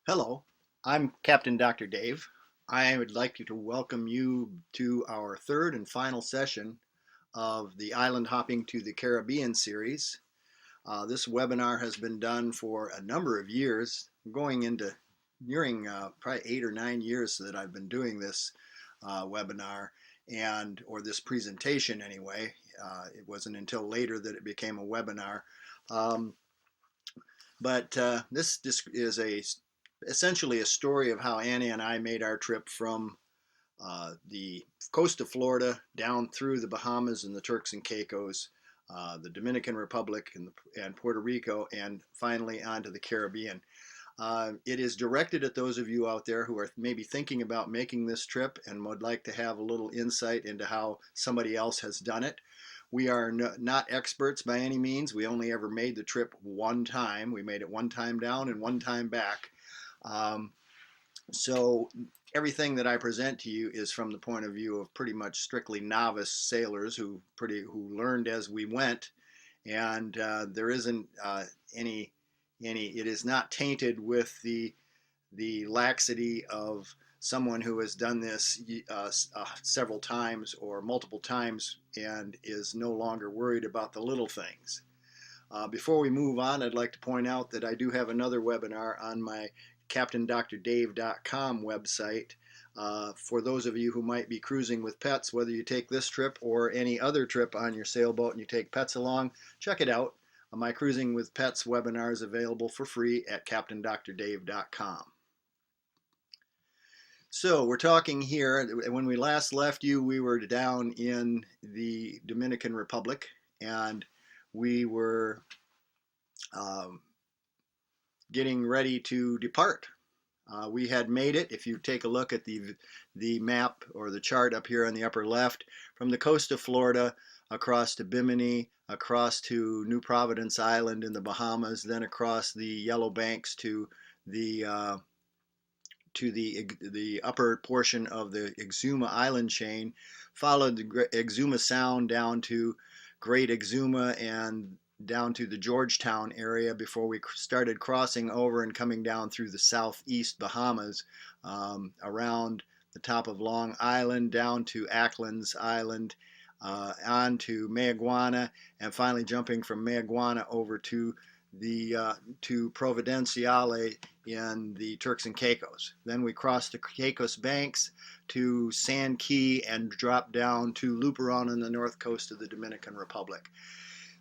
Hello, I'm Captain Dr. Dave. I would like to welcome you to our third and final session of the Island Hopping to the Caribbean series. This webinar has been done for a number of years, going into nearing probably 8 or 9 years that I've been doing this webinar or this presentation anyway. It wasn't until later that it became a webinar. Um, but this is essentially a story of how Annie and I made our trip from the coast of Florida down through the Bahamas and the Turks and Caicos, the Dominican Republic and Puerto Rico, and finally onto the Caribbean. It is directed at those of you out there who are maybe thinking about making this trip and would like to have a little insight into how somebody else has done it. We are not experts by any means. We only ever made the trip one time. We made it one time down and one time back. Um, so everything that I present to you is from the point of view of pretty much strictly novice sailors who learned as we went, and there isn't any. It is not tainted with the laxity of someone who has done this several times or multiple times and is no longer worried about the little things. Before we move on, I'd like to point out that I do have another webinar on my CaptainDrDave.com website. For those of you who might be cruising with pets, whether you take this trip or any other trip on your sailboat and you take pets along, check it out. My Cruising with Pets webinar is available for free at CaptainDrDave.com. So we're talking here, when we last left you, we were down in the Dominican Republic, and we were um, getting ready to depart. We had made it, if you take a look at the map or the chart up here on the upper left, from the coast of Florida across to Bimini, across to New Providence Island in the Bahamas, then across the Yellow Banks the uh, to the upper portion of the Exuma Island chain, followed the Exuma Sound down to Great Exuma and down to the Georgetown area before we started crossing over and coming down through the southeast Bahamas, around the top of Long Island down to Acklands Island, on to Mayaguana, and finally jumping from Mayaguana over to Providenciale in the Turks and Caicos. Then we crossed the Caicos Banks to San Key and dropped down to Luperon on the north coast of the Dominican Republic.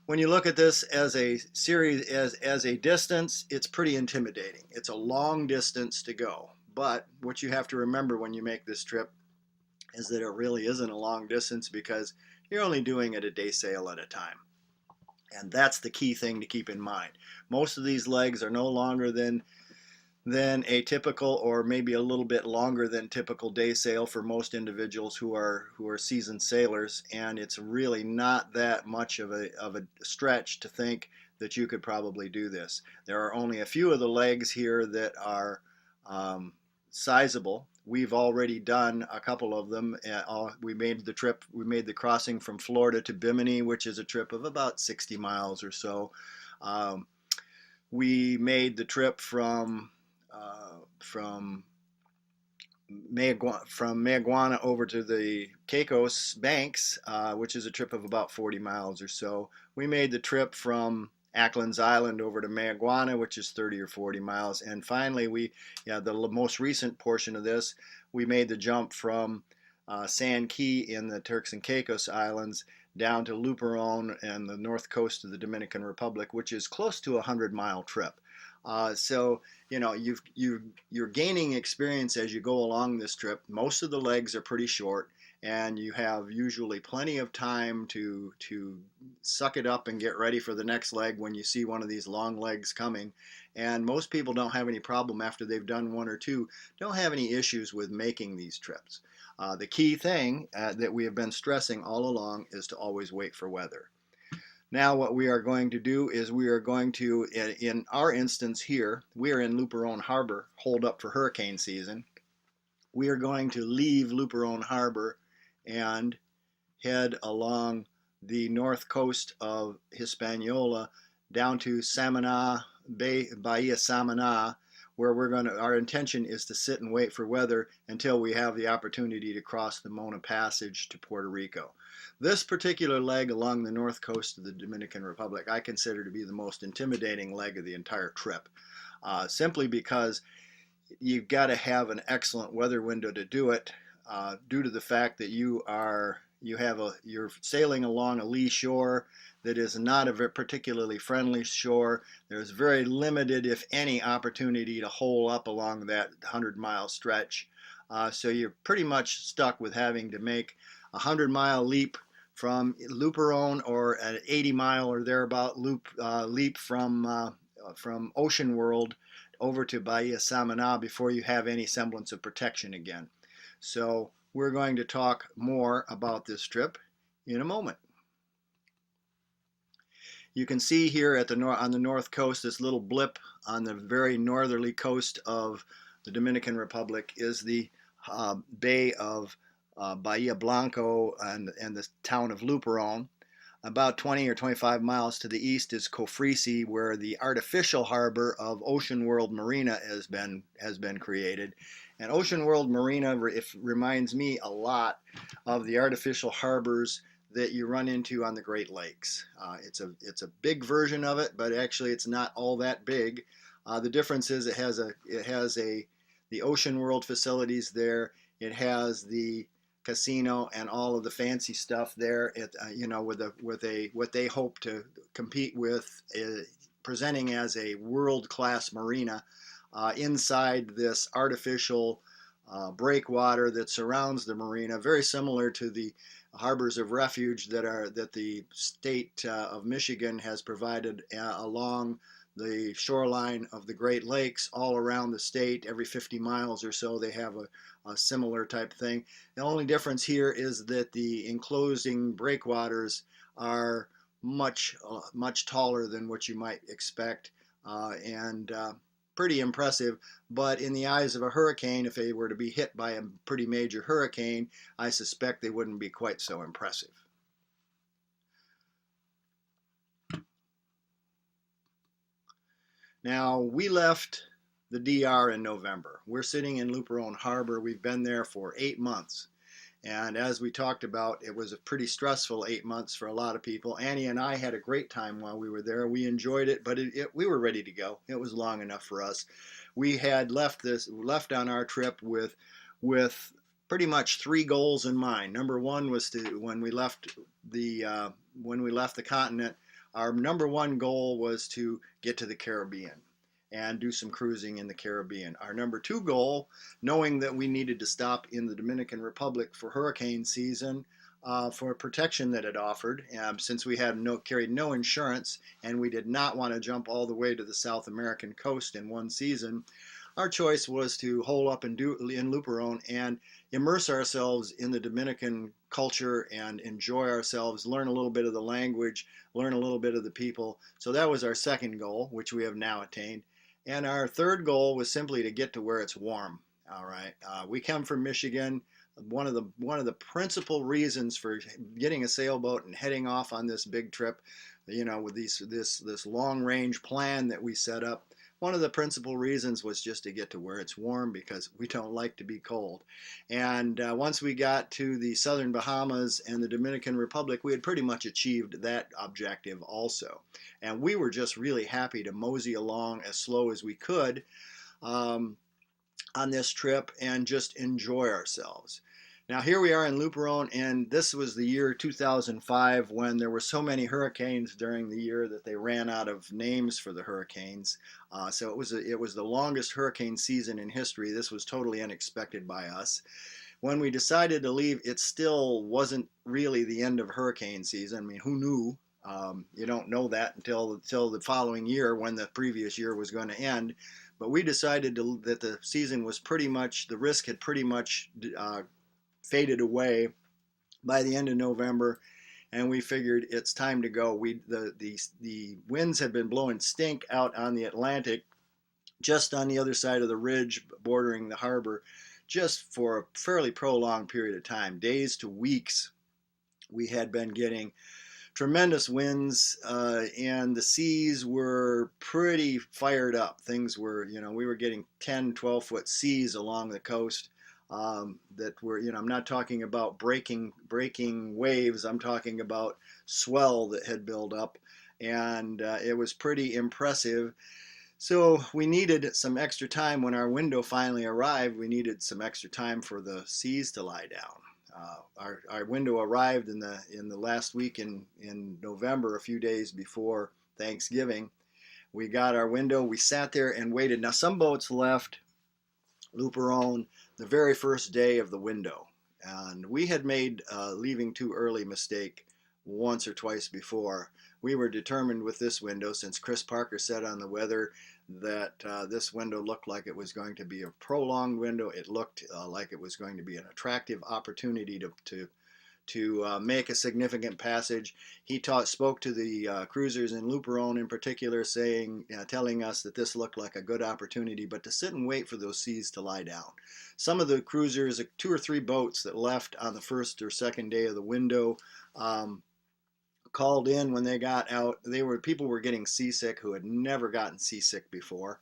When you look at this as a series, as a distance, it's pretty intimidating. It's a long distance to go. But what you have to remember when you make this trip is that it really isn't a long distance because you're only doing it a day sail at a time. And that's the key thing to keep in mind. Most of these legs are no longer than a typical, or maybe a little bit longer than typical day sail for most individuals who are seasoned sailors, and it's really not that much of a stretch to think that you could probably do this. There are only a few of the legs here that are sizable. We've already done a couple of them. We made the crossing from Florida to Bimini, which is a trip of about 60 miles or so. We made the trip from Mayaguana over to the Caicos Banks, which is a trip of about 40 miles or so. We made the trip from Acklands Island over to Mayaguana, which is 30 or 40 miles. And finally, the most recent portion of this, we made the jump from San Key in the Turks and Caicos Islands down to Luperon and the north coast of the Dominican Republic, which is close to a 100-mile trip. So you're gaining experience as you go along this trip. Most of the legs are pretty short, and you have usually plenty of time to suck it up and get ready for the next leg when you see one of these long legs coming. And most people don't have any problem after they've done one or two, don't have any issues with making these trips. The key thing that we have been stressing all along is to always wait for weather. Now what we are going to do is we are going to, in our instance here, we are in Luperon Harbor, holed up for hurricane season. We are going to leave Luperon Harbor and head along the north coast of Hispaniola down to Samana, Bahia Samana, where our intention is to sit and wait for weather until we have the opportunity to cross the Mona Passage to Puerto Rico. This particular leg along the north coast of the Dominican Republic I consider to be the most intimidating leg of the entire trip, simply because you've got to have an excellent weather window to do it, due to the fact that you're sailing along a lee shore that is not a particularly friendly shore. There's very limited, if any, opportunity to hole up along that 100-mile stretch. So you're pretty much stuck with having to make a 100-mile leap from Luperon, or an 80-mile or thereabout leap from Ocean World over to Bahia Samaná before you have any semblance of protection again. So we're going to talk more about this trip in a moment. You can see here on the north coast, this little blip on the very northerly coast of the Dominican Republic is the Bay of Bahia Blanco and the town of Luperon. About 20 or 25 miles to the east is Cofresi, where the artificial harbor of Ocean World Marina has been created. And Ocean World Marina reminds me a lot of the artificial harbors that you run into on the Great Lakes. It's a big version of it, but actually it's not all that big. The difference is it has the Ocean World facilities there. It has the casino and all of the fancy stuff there. With what they hope to compete with, presenting as a world-class marina inside this artificial breakwater that surrounds the marina, very similar to the harbors of refuge that the state of Michigan has provided along the shoreline of the Great Lakes all around the state. Every 50 miles or so they have a similar type thing. The only difference here is that the enclosing breakwaters are much taller than what you might expect, and pretty impressive. But in the eyes of a hurricane, if they were to be hit by a pretty major hurricane, I suspect they wouldn't be quite so impressive. Now, we left the DR in November. We're sitting in Luperon Harbor. We've been there for 8 months. And as we talked about, it was a pretty stressful 8 months for a lot of people. Annie and I had a great time while we were there. We enjoyed it, but we were ready to go. It was long enough for us. We had left on our trip with pretty much 3 goals in mind. Number one was when we left the continent, our number one goal was to get to the Caribbean and do some cruising in the Caribbean. Our number 2 goal, knowing that we needed to stop in the Dominican Republic for hurricane season, for protection that it offered, since we had carried no insurance and we did not want to jump all the way to the South American coast in one season, our choice was to hole up in Luperon and immerse ourselves in the Dominican culture and enjoy ourselves, learn a little bit of the language, learn a little bit of the people. So that was our second goal, which we have now attained. And our third goal was simply to get to where it's warm. All right, we come from Michigan. One of the principal reasons for getting a sailboat and heading off on this big trip, with this long range plan that we set up, one of the principal reasons was just to get to where it's warm, because we don't like to be cold. And once we got to the southern Bahamas and the Dominican Republic, we had pretty much achieved that objective also. And we were just really happy to mosey along as slow as we could on this trip and just enjoy ourselves. Now here we are in Luperon, and this was the year 2005, when there were so many hurricanes during the year that they ran out of names for the hurricanes. So it was the longest hurricane season in history. This was totally unexpected by us. When we decided to leave, it still wasn't really the end of hurricane season. I mean, who knew? You don't know that until the following year, when the previous year was going to end. But we decided that the season was the risk had pretty much faded away by the end of November, and we figured it's time to go. The winds had been blowing stink out on the Atlantic, just on the other side of the ridge bordering the harbor, just for a fairly prolonged period of time, days to weeks. We had been getting tremendous winds, and the seas were pretty fired up. Things were, we were getting 10, 12-foot seas along the coast, that were, I'm not talking about breaking waves. I'm talking about swell that had built up, and it was pretty impressive. So we needed some extra time when our window finally arrived. We needed some extra time for the seas to lie down. Our window arrived in the last week in November, a few days before Thanksgiving. We got our window. We sat there and waited. Now some boats left Luperon the very first day of the window, and we had made a leaving too early mistake once or twice before. We were determined with this window, since Chris Parker said on the weather that this window looked like it was going to be a prolonged window. It looked like it was going to be an attractive opportunity to make a significant passage. He spoke to the cruisers in Luperon in particular, telling us that this looked like a good opportunity, but to sit and wait for those seas to lie down. Some of the cruisers, 2 or 3 boats that left on the first or second day of the window, called in when they got out. People were getting seasick who had never gotten seasick before.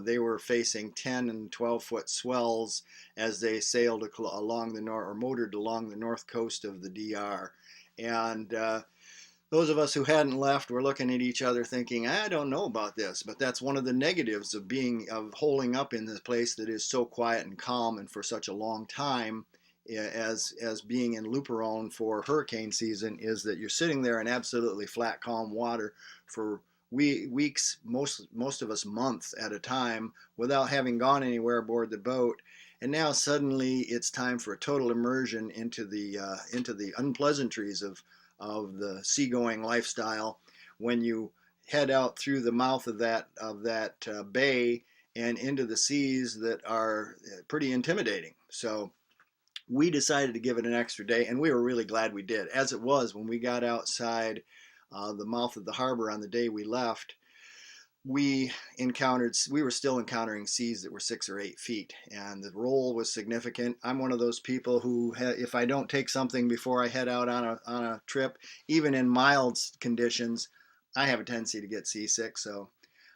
They were facing 10 and 12-foot swells as they sailed along the north, or motored along the north coast of the DR. And those of us who hadn't left were looking at each other thinking, I don't know about this. But that's one of the negatives of holding up in this place that is so quiet and calm and for such a long time, as being in Luperon for hurricane season, is that you're sitting there in absolutely flat, calm water for weeks, most of us months at a time, without having gone anywhere aboard the boat. And now suddenly it's time for a total immersion into the unpleasantries of the seagoing lifestyle, when you head out through the mouth of that bay and into the seas that are pretty intimidating. So we decided to give it an extra day, and we were really glad we did. As it was, when we got outside the mouth of the harbor on the day we left, we were still encountering seas that were 6 or 8 feet, and the roll was significant. I'm one of those people who, if I don't take something before I head out on a trip, even in mild conditions, I have a tendency to get seasick. So,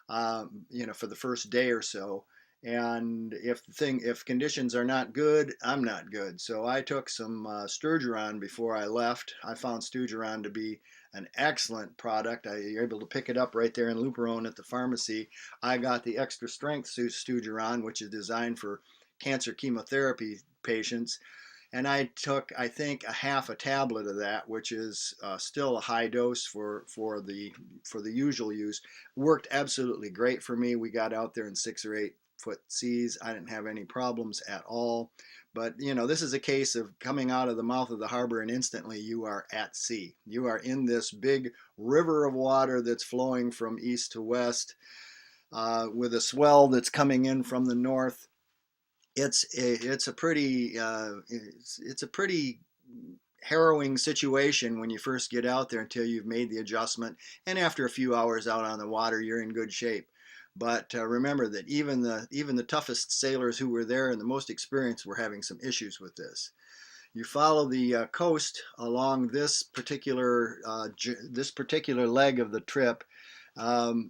for the first day or so. And if conditions are not good, I'm not good. So I took some Sturgeon before I left. I found Sturgeon to be an excellent product. You're able to pick it up right there in Luperon at the pharmacy. I got the extra strength Sturgeon, which is designed for cancer chemotherapy patients. And I took, I think, a half a tablet of that, which is still a high dose for the usual use. Worked absolutely great for me. We got out there in 6 or 8 foot seas. I didn't have any problems at all. But this is a case of coming out of the mouth of the harbor and instantly you are at sea. You are in this big river of water that's flowing from east to west, with a swell that's coming in from the north. It's a pretty harrowing situation when you first get out there, until you've made the adjustment, and after a few hours out on the water, you're in good shape. But remember that even the toughest sailors who were there and the most experienced were having some issues with this. You follow the coast along this particular leg of the trip,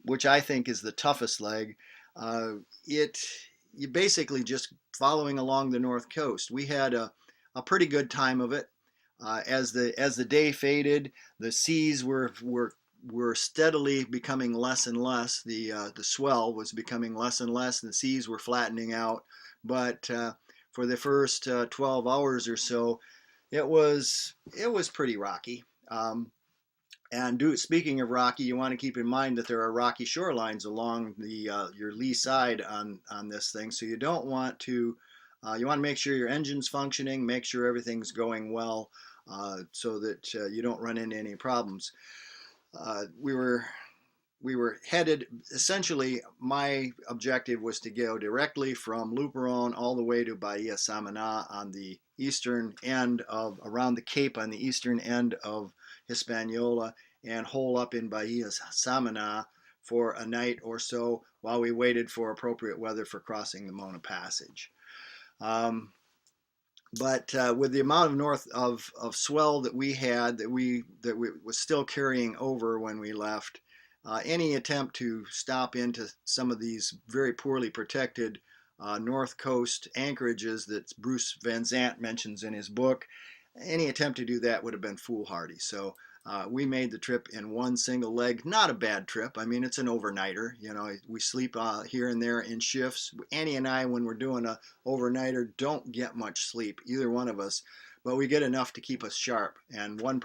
which I think is the toughest leg. You basically just following along the north coast. We had a pretty good time of it. As the day faded, the seas were steadily becoming less and less. The swell was becoming less and less, and the seas were flattening out. But for the first 12 hours or so, it was pretty rocky. Speaking of rocky, you want to keep in mind that there are rocky shorelines along your lee side on this thing. So you don't want to. You want to make sure your engine's functioning, make sure everything's going well, so that you don't run into any problems. We were headed, essentially my objective was to go directly from Luperon all the way to Bahia Samana on the eastern end around the Cape on the eastern end of Hispaniola, and hole up in Bahia Samana for a night or so while we waited for appropriate weather for crossing the Mona Passage. But with the amount of of swell that we had, that we was still carrying over when we left, any attempt to stop into some of these very poorly protected north coast anchorages that Bruce Van Zandt mentions in his book, any attempt to do that would have been foolhardy. So we made the trip in one single leg. Not a bad trip. I mean, it's an overnighter. You know, we sleep here and there in shifts. Annie and I, when we're doing a overnighter, don't get much sleep, either one of us, but we get enough to keep us sharp. And one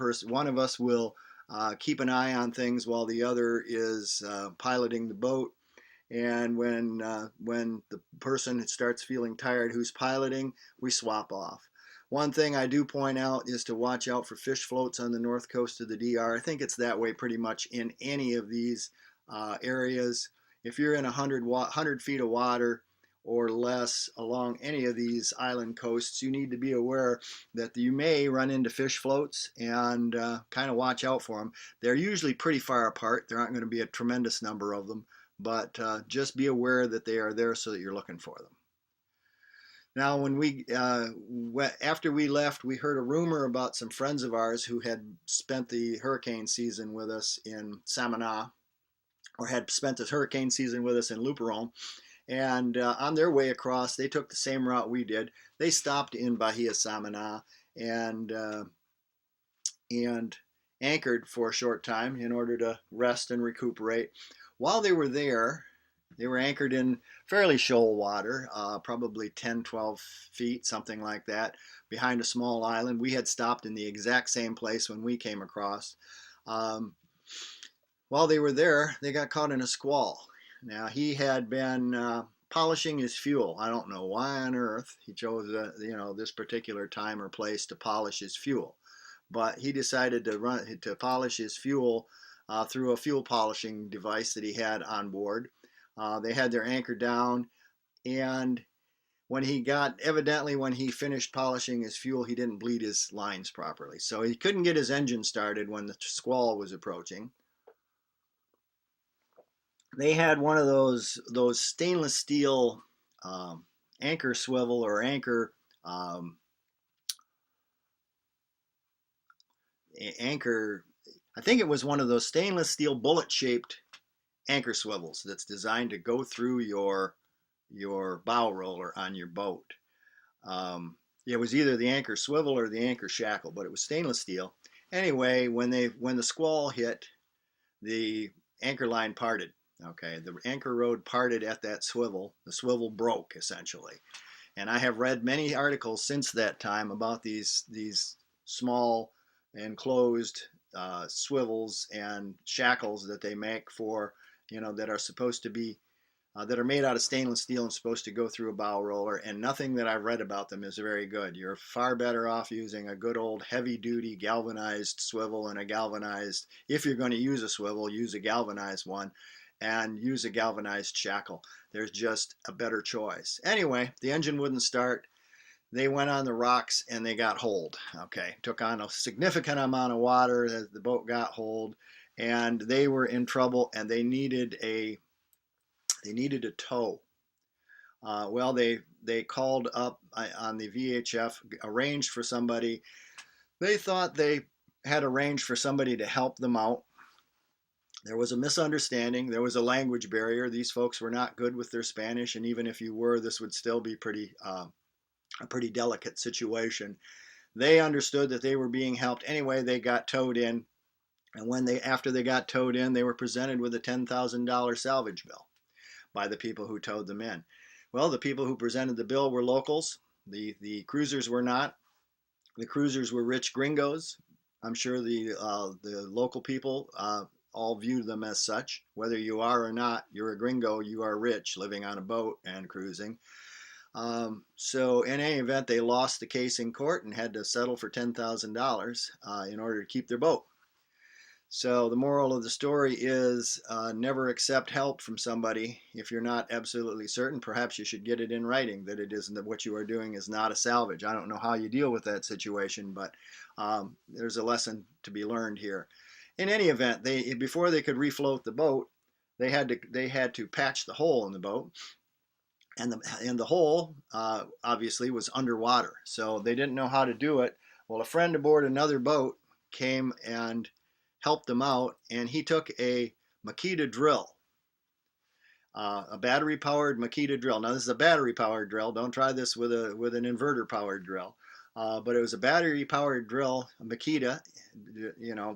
of us will keep an eye on things while the other is piloting the boat. And when the person starts feeling tired who's piloting, we swap off. One thing I do point out is to watch out for fish floats on the north coast of the DR. I think it's that way pretty much in any of these areas. If you're in 100 feet of water or less along any of these island coasts, you need to be aware that you may run into fish floats, and kind of watch out for them. They're usually pretty far apart. There aren't going to be a tremendous number of them, but just be aware that they are there so that you're looking for them. Now, after we left, we heard a rumor about some friends of ours who had spent the hurricane season with us in Samana, or had spent the hurricane season with us in Luperon. And on their way across, they took the same route we did. They stopped in Bahia Samana and anchored for a short time in order to rest and recuperate. While they were there, they were anchored in fairly shoal water, probably 10, 12 feet, something like that, behind a small island. We had stopped in the exact same place when we came across. While they were there, they got caught in a squall. Now, he had been polishing his fuel. I don't know why on earth he chose this particular time or place to polish his fuel, but he decided to polish his fuel through a fuel polishing device that he had on board. They had their anchor down, and when he finished polishing his fuel, he didn't bleed his lines properly, so he couldn't get his engine started when the squall was approaching. They had one of those stainless steel anchor swivel or anchor. I think it was one of those stainless steel bullet shaped anchor swivels that's designed to go through your bow roller on your boat. It was either the anchor swivel or the anchor shackle, but it was stainless steel. Anyway, when the squall hit, the anchor line parted. Okay, the anchor rod parted at that swivel. The swivel broke essentially, and I have read many articles since that time about these small enclosed swivels and shackles that they make for, that are supposed to be that are made out of stainless steel and supposed to go through a bow roller, and nothing that I've read about them is very good. You're far better off using a good old heavy duty galvanized swivel and if you're going to use a swivel, use a galvanized one and use a galvanized shackle. There's just a better choice. Anyway, the engine wouldn't start. They went on the rocks and they got holed. Okay, took on a significant amount of water as the boat got holed, and they were in trouble, and they needed a tow. Well, they called up on the VHF, arranged for somebody. They thought they had arranged for somebody to help them out. There was a misunderstanding. There was a language barrier. These folks were not good with their Spanish, and even if you were, this would still be a pretty delicate situation. They understood that they were being helped. Anyway, they got towed in, and after they got towed in, they were presented with a $10,000 salvage bill by the people who towed them in. Well, the people who presented the bill were locals. The cruisers were not. The cruisers were rich gringos. I'm sure the local people all view them as such. Whether you are or not, you're a gringo, you are rich, living on a boat and cruising. So in any event, they lost the case in court and had to settle for $10,000 in order to keep their boat. So the moral of the story is never accept help from somebody if you're not absolutely certain. Perhaps you should get it in writing that it isn't, that what you are doing is not a salvage. I don't know how you deal with that situation, but there's a lesson to be learned here. In any event, before they could refloat the boat, they had to patch the hole in the boat. and the hole obviously was underwater, so they didn't know how to do it. Well, a friend aboard another boat came and helped them out, and he took a Makita drill, a battery powered Makita drill. Now this is a battery powered drill. Don't try this with an inverter powered drill. But it was a battery powered drill, a Makita,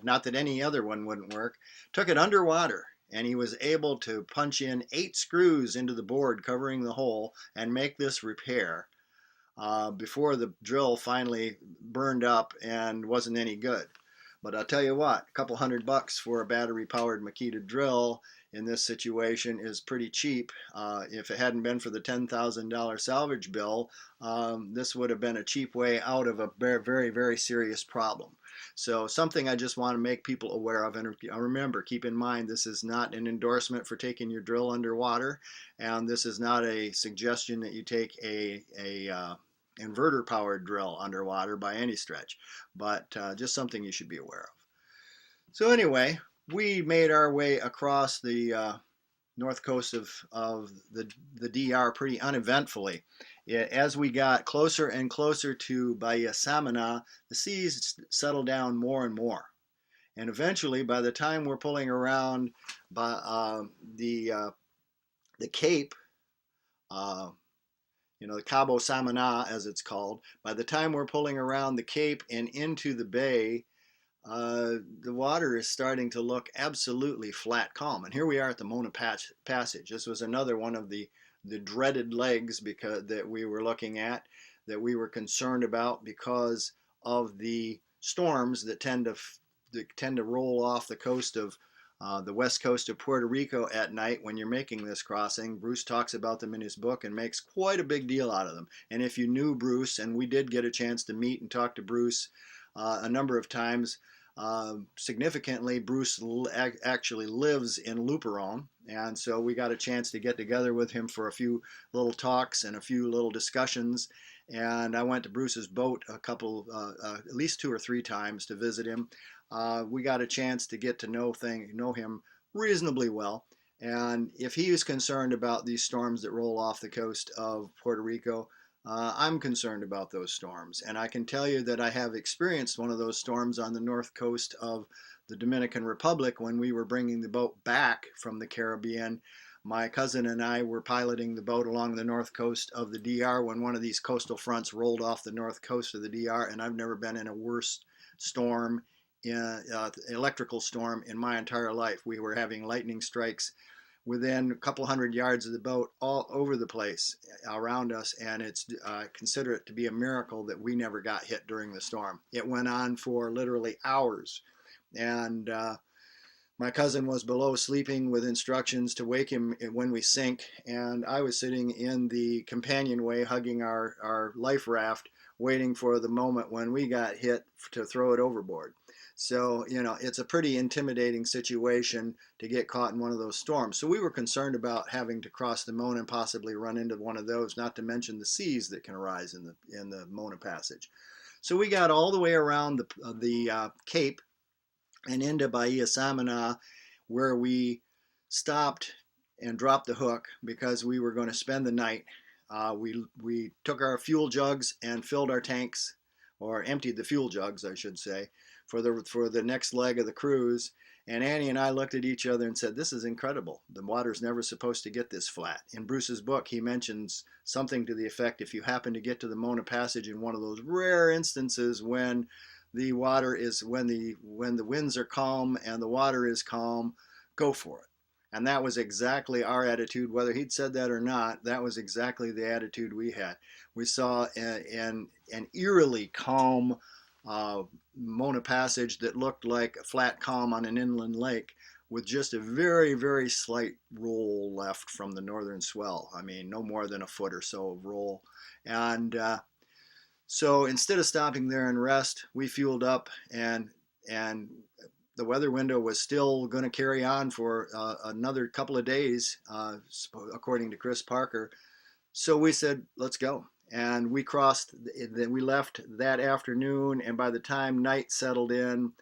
not that any other one wouldn't work. Took it underwater, and he was able to punch in 8 screws into the board covering the hole and make this repair before the drill finally burned up and wasn't any good. But I'll tell you what, a couple $100 for a battery powered Makita drill in this situation is pretty cheap. If it hadn't been for the $10,000 salvage bill, this would have been a cheap way out of a very, very, very serious problem. So something I just want to make people aware of. And remember, keep in mind, this is not an endorsement for taking your drill underwater. And this is not a suggestion that you take a inverter powered drill underwater by any stretch, but just something you should be aware of. So anyway, we made our way across the north coast of the DR pretty uneventfully. As we got closer and closer to Bahia Samana, the seas settled down more and more. And eventually, by the time we're pulling around the Cape, the Cabo Samana, as it's called, by the time we're pulling around the Cape and into the bay, the water is starting to look absolutely flat calm. And here we are at the Mona Passage. This was another one of the dreaded legs that we were looking at, that we were concerned about because of the storms that tend to roll off the coast of the west coast of Puerto Rico at night when you're making this crossing. Bruce talks about them in his book and makes quite a big deal out of them. And if you knew Bruce, and we did get a chance to meet and talk to Bruce a number of times, significantly, Bruce actually lives in Luperon, and so we got a chance to get together with him for a few little talks and a few little discussions. And I went to Bruce's boat at least 2 or 3 times to visit him. We got a chance to get to know him reasonably well. And if he is concerned about these storms that roll off the coast of Puerto Rico, I'm concerned about those storms. And I can tell you that I have experienced one of those storms on the north coast of the Dominican Republic when we were bringing the boat back from the Caribbean. My cousin and I were piloting the boat along the north coast of the DR when one of these coastal fronts rolled off the north coast of the DR, and I've never been in a worse storm, electrical storm, in my entire life. We were having lightning strikes within a couple hundred yards of the boat all over the place around us, and I consider it to be a miracle that we never got hit during the storm. It went on for literally hours, and my cousin was below sleeping with instructions to wake him when we sink, and I was sitting in the companionway hugging our life raft, waiting for the moment when we got hit to throw it overboard. So, it's a pretty intimidating situation to get caught in one of those storms. So we were concerned about having to cross the Mona and possibly run into one of those, not to mention the seas that can arise in the Mona Passage. So we got all the way around the Cape and into Bahia Samana, where we stopped and dropped the hook because we were going to spend the night. We took our fuel jugs and filled our tanks, or emptied the fuel jugs, I should say, for the next leg of the cruise. And Annie and I looked at each other and said, "This is incredible. The water's never supposed to get this flat." In Bruce's book, he mentions something to the effect, if you happen to get to the Mona Passage in one of those rare instances when the winds are calm and the water is calm, go for it. And that was exactly our attitude. Whether he'd said that or not, that was exactly the attitude we had. We saw an eerily calm Mona Passage that looked like a flat calm on an inland lake, with just a very, very slight roll left from the northern swell. I mean, no more than a foot or so of roll. And so instead of stopping there and rest, we fueled up, and the weather window was still going to carry on for another couple of days, according to Chris Parker. So we said, let's go. And we left that afternoon, and by the time night settled in,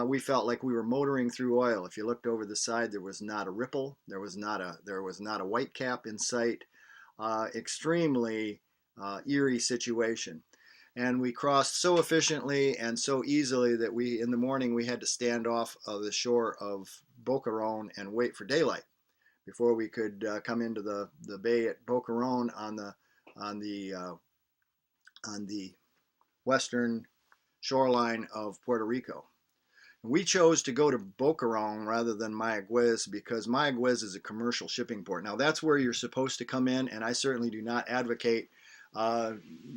we felt like we were motoring through oil. If you looked over the side, there was not a ripple. There was not a white cap in sight. extremely eerie situation. And we crossed so efficiently and so easily that in the morning, we had to stand off of the shore of Boquerón and wait for daylight before we could come into the bay at Boquerón on the on the western shoreline of Puerto Rico. We chose to go to Boquerón rather than Mayaguez because Mayaguez is a commercial shipping port. Now, that's where you're supposed to come in, and I certainly do not advocate uh,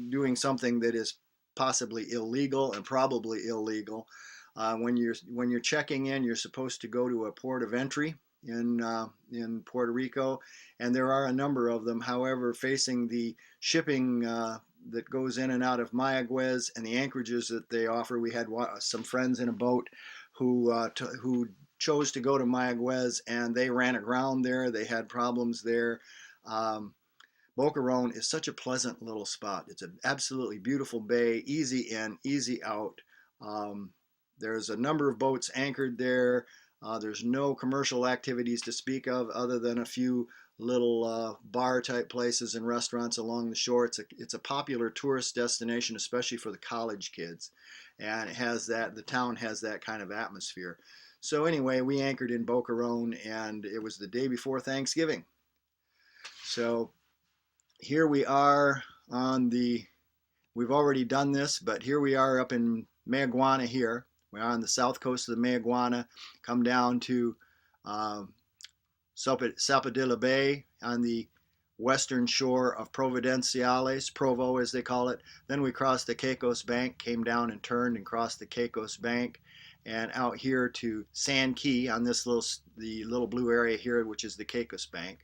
doing something that is possibly illegal and probably illegal. When you're checking in, you're supposed to go to a port of entry in Puerto Rico, and there are a number of them. However, facing the shipping that goes in and out of Mayaguez and the anchorages that they offer, we had some friends in a boat who chose to go to Mayaguez, and they ran aground there. They had problems there. Um, Boquerón is such a pleasant little spot. It's an absolutely beautiful bay, easy in, easy out. Um, there's a number of boats anchored there. There's no commercial activities to speak of other than a few little bar type places and restaurants along the shore. It's a popular tourist destination, especially for the college kids, and the town has that kind of atmosphere. So anyway, we anchored in Boquerón, and it was the day before Thanksgiving. So here we are we've already done this, but here we are up in Mayaguana here. We're on the south coast of the Mayaguana, come down to Salpadilla Bay on the western shore of Providenciales, Provo as they call it. Then we crossed the Caicos Bank, came down and turned and crossed the Caicos Bank, and out here to San Key on the little blue area here, which is the Caicos Bank.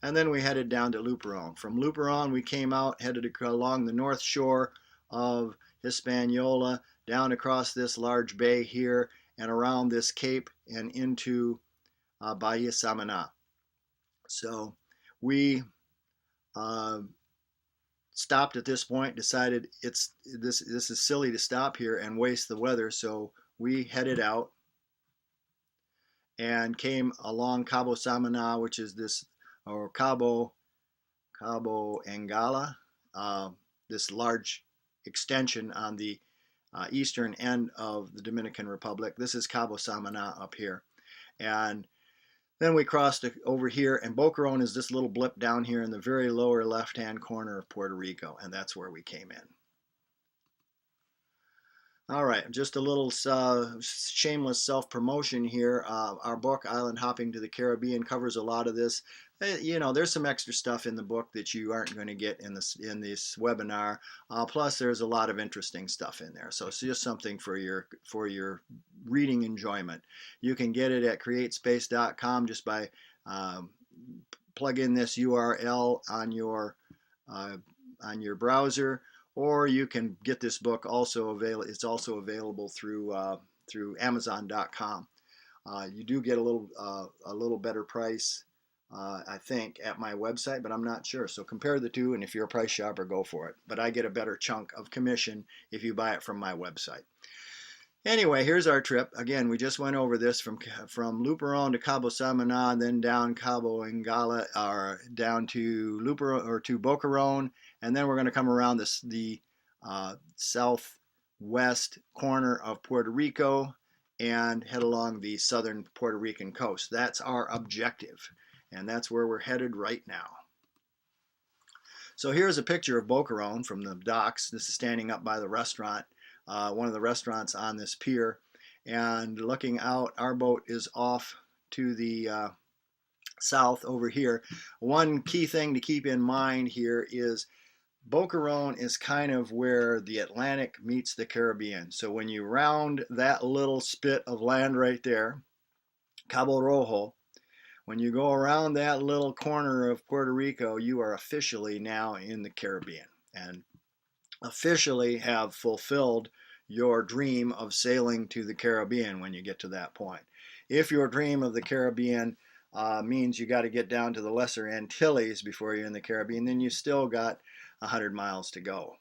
And then we headed down to Luperon. From Luperon, we came out, headed along the north shore of Hispaniola, down across this large bay here, and around this cape and into Bahia Samana. So we stopped at this point, decided this is silly to stop here and waste the weather, so we headed out and came along Cabo Samana, which is or Cabo Anegada, this large extension on the eastern end of the Dominican Republic. This is Cabo Samana up here. And then we crossed over here, and Boquerón is this little blip down here in the very lower left-hand corner of Puerto Rico, and that's where we came in. All right, just a little shameless self-promotion here. Our book, Island Hopping to the Caribbean, covers a lot of this. There's some extra stuff in the book that you aren't going to get in this webinar. Plus, there's a lot of interesting stuff in there. So it's just something for your reading enjoyment. You can get it at createspace.com just by plug in this URL on your browser. Or you can get this book it's also available through Amazon.com. You do get a little better price, I think, at my website, but I'm not sure. So compare the two, and if you're a price shopper, go for it. But I get a better chunk of commission if you buy it from my website. Anyway, here's our trip. Again, we just went over this from Luperon to Cabo Samana, and then down Cabo Anegada, or down to Luperon or to Boquerón, and then we're going to come around the southwest corner of Puerto Rico and head along the southern Puerto Rican coast. That's our objective, and that's where we're headed right now. So here's a picture of Boquerón from the docks. This is standing up by the restaurant. One of the restaurants on this pier, and looking out, our boat is off to the south over here. One key thing to keep in mind here is Boquerón is kind of where the Atlantic meets the Caribbean. So when you round that little spit of land right there, Cabo Rojo, when you go around that little corner of Puerto Rico, you are officially now in the Caribbean and officially have fulfilled your dream of sailing to the Caribbean when you get to that point. If your dream of the Caribbean means you got to get down to the Lesser Antilles before you're in the Caribbean, then you still got 100 miles to go.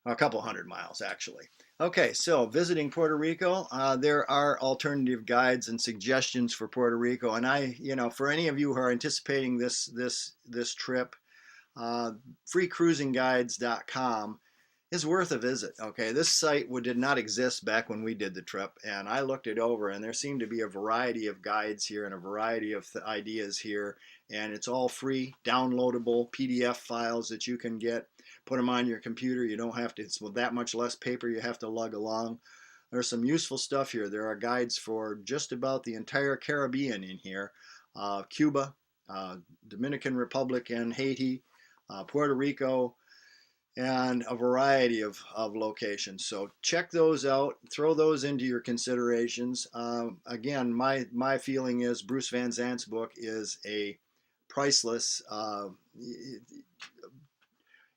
A couple hundred miles, actually. Okay, so visiting Puerto Rico, there are alternative guides and suggestions for Puerto Rico, and for any of you who are anticipating this trip, uh, freecruisingguides.com is worth a visit. Okay, this site did not exist back when we did the trip, and I looked it over, and there seemed to be a variety of guides here and a variety of ideas here, and it's all free, downloadable PDF files that you can get. Put them on your computer. You don't have to. It's with that much less paper you have to lug along. There's some useful stuff here. There are guides for just about the entire Caribbean in here. Cuba, Dominican Republic and Haiti, Puerto Rico, and a variety of locations. So check those out, throw those into your considerations. Again, my feeling is Bruce Van Zant's book is a priceless,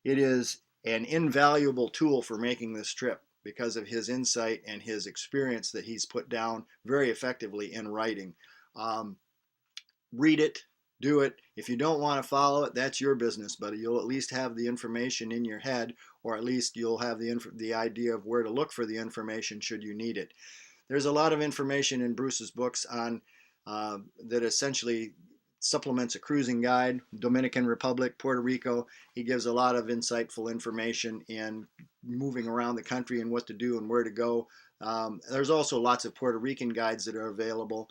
it is an invaluable tool for making this trip because of his insight and his experience that he's put down very effectively in writing. Read it, do it. If you don't want to follow it, that's your business, but you'll at least have the information in your head, or at least you'll have the idea of where to look for the information should you need it. There's a lot of information in Bruce's books on that essentially supplements a cruising guide. Dominican Republic, Puerto Rico, he gives a lot of insightful information in moving around the country and what to do and where to go. There's also lots of Puerto Rican guides that are available.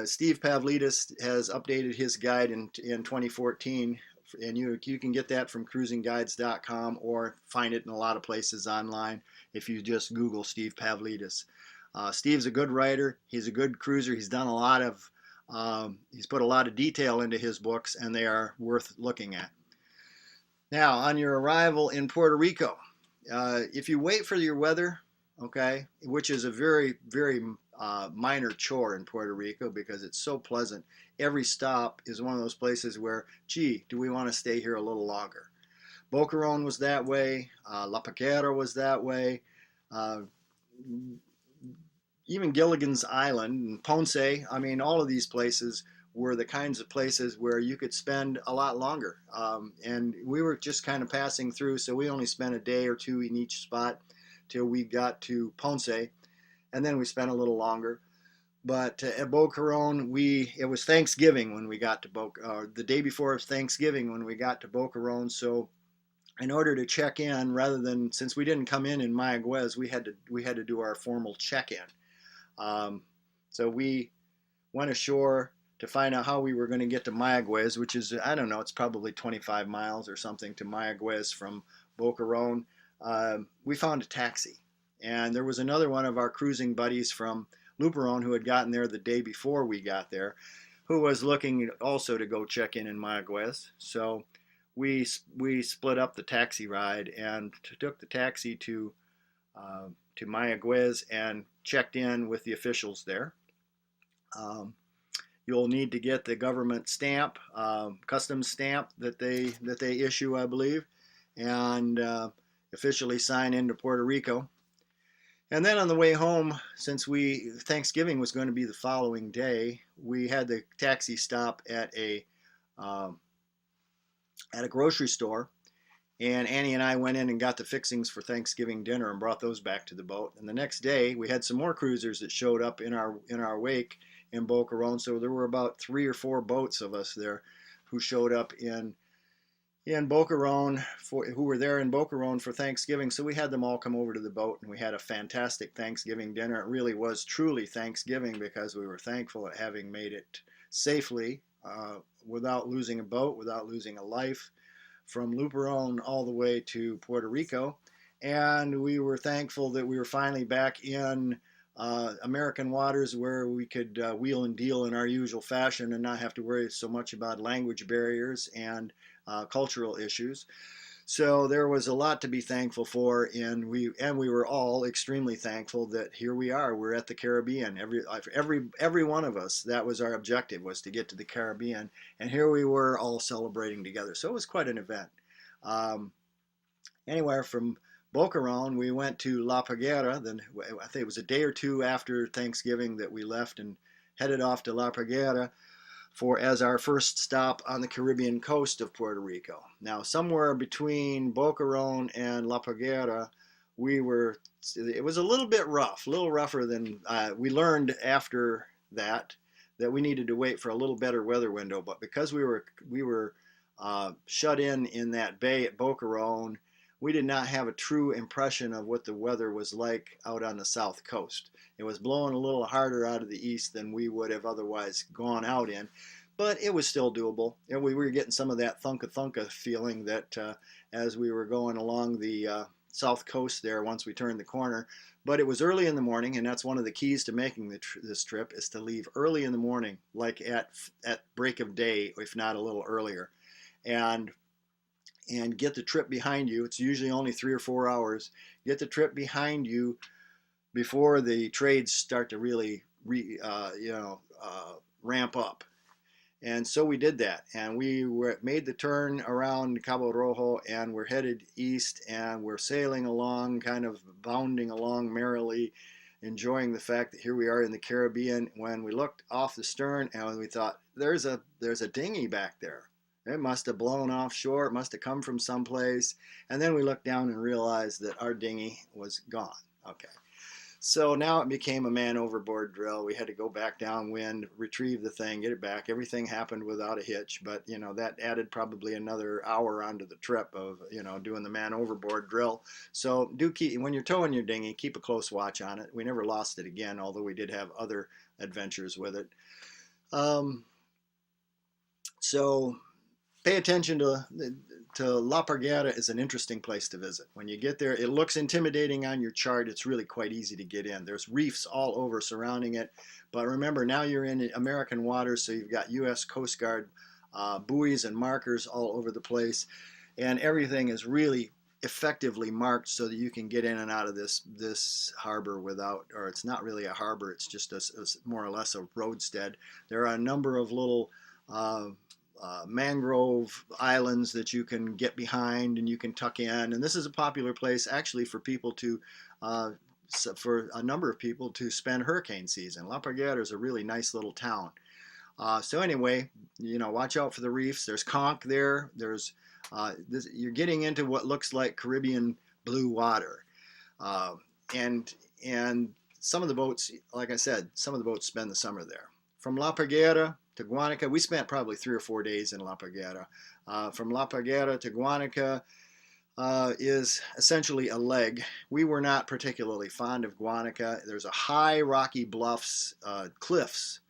Steve Pavlidis has updated his guide in 2014, and you can get that from cruisingguides.com or find it in a lot of places online if you just Google Steve Pavlidis. Steve's a good writer. He's a good cruiser. He's done a lot of he's put a lot of detail into his books, and they are worth looking at. Now, on your arrival in Puerto Rico, if you wait for your weather, okay, which is a very, very minor chore in Puerto Rico because it's so pleasant. Every stop is one of those places where, gee, do we want to stay here a little longer? Boquerón was that way. La Paquera was that way. Even Gilligan's Island and Ponce, I mean, all of these places were the kinds of places where you could spend a lot longer. And we were just kind of passing through, so we only spent a day or two in each spot till we got to Ponce, and then we spent a little longer. But at Boquerón, it was Thanksgiving when we got to the day before Thanksgiving when we got to Boquerón. So in order to check in, since we didn't come in Mayaguez, we had to do our formal check-in. So we went ashore to find out how we were going to get to Mayaguez, which is, I don't know, it's probably 25 miles or something to Mayaguez from Boquerón. We found a taxi, and there was another one of our cruising buddies from Luperon who had gotten there the day before we got there, who was looking also to go check in Mayaguez. So we split up the taxi ride and took the taxi to Mayaguez and checked in with the officials there. You'll need to get the government stamp, customs stamp that they issue, I believe, and officially sign into Puerto Rico. And then on the way home, since Thanksgiving was going to be the following day, we had the taxi stop at a grocery store. And Annie and I went in and got the fixings for Thanksgiving dinner and brought those back to the boat. And the next day, we had some more cruisers that showed up in our wake in Boquerón. So there were about 3 or 4 boats of us there who showed up in Boquerón who were there in Boquerón for Thanksgiving. So we had them all come over to the boat, and we had a fantastic Thanksgiving dinner. It really was truly Thanksgiving because we were thankful at having made it safely without losing a boat, without losing a life, from Luperon all the way to Puerto Rico. And we were thankful that we were finally back in American waters where we could wheel and deal in our usual fashion and not have to worry so much about language barriers and cultural issues. So there was a lot to be thankful for, and we were all extremely thankful that here we are. We're at the Caribbean. Every one of us, that was our objective, was to get to the Caribbean, and here we were all celebrating together. So it was quite an event. Anyway, from Boquerón, we went to La Paguera. Then I think it was a day or two after Thanksgiving that we left and headed off to La Paguera as our first stop on the Caribbean coast of Puerto Rico. Now, somewhere between Boquerón and La Paguera it was a little bit rough, a little rougher than we learned after that that we needed to wait for a little better weather window. But because we were shut in that bay at Boca Raton, we did not have a true impression of what the weather was like out on the south coast. It was blowing a little harder out of the east than we would have otherwise gone out in, but it was still doable. And we were getting some of that thunka thunka feeling that as we were going along the south coast there once we turned the corner. But it was early in the morning, and that's one of the keys to making this trip is to leave early in the morning, like at break of day, if not a little earlier, and get the trip behind you. It's usually only 3 or 4 hours. Get the trip behind you before the trades start to really ramp up. And so we did that, and we made the turn around Cabo Rojo, and we're headed east, and we're sailing along, kind of bounding along merrily, enjoying the fact that here we are in the Caribbean. When we looked off the stern, and we thought, there's a dinghy back there. It must have blown offshore. It must have come from someplace. And then we looked down and realized that our dinghy was gone. Okay. So now it became a man overboard drill. We had to go back downwind, retrieve the thing, get it back. Everything happened without a hitch, but that added probably another hour onto the trip of doing the man overboard drill. So do keep, when you're towing your dinghy, keep a close watch on it. We never lost it again, although we did have other adventures with it. So pay attention to La Parguera is an interesting place to visit. When you get there, it looks intimidating on your chart. It's really quite easy to get in. There's reefs all over surrounding it. But remember, now you're in American waters, so you've got U.S. Coast Guard buoys and markers all over the place. And everything is really effectively marked so that you can get in and out of this harbor without, or it's not really a harbor, it's just a more or less a roadstead. There are a number of little mangrove islands that you can get behind and you can tuck in, and this is a popular place actually for people to for a number of people to spend hurricane season. La Parguera is a really nice little town. So anyway, watch out for the reefs. There's conch there. There's you're getting into what looks like Caribbean blue water, and some of the boats, like I said, some of the boats spend the summer there. From La Parguera to Guanica, we spent probably 3 or 4 days in La Parguera. From La Parguera to Guanica is essentially a leg. We were not particularly fond of Guanica. There's a high rocky bluffs, cliffs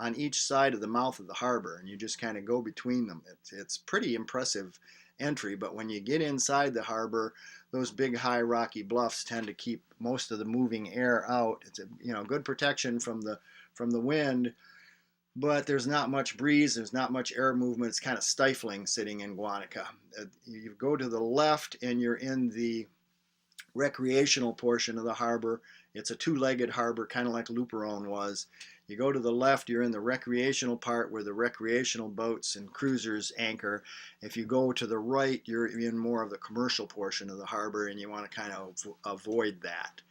on each side of the mouth of the harbor, and you just kind of go between them. It's pretty impressive entry, but when you get inside the harbor, those big high rocky bluffs tend to keep most of the moving air out. It's a good protection from the wind, but there's not much breeze, there's not much air movement. It's kind of stifling sitting in Guanica. You go to the left and you're in the recreational portion of the harbor. It's a two-legged harbor, kind of like Luperon was. You go to the left, you're in the recreational part where the recreational boats and cruisers anchor. If you go to the right, you're in more of the commercial portion of the harbor, and you want to kind of avoid that.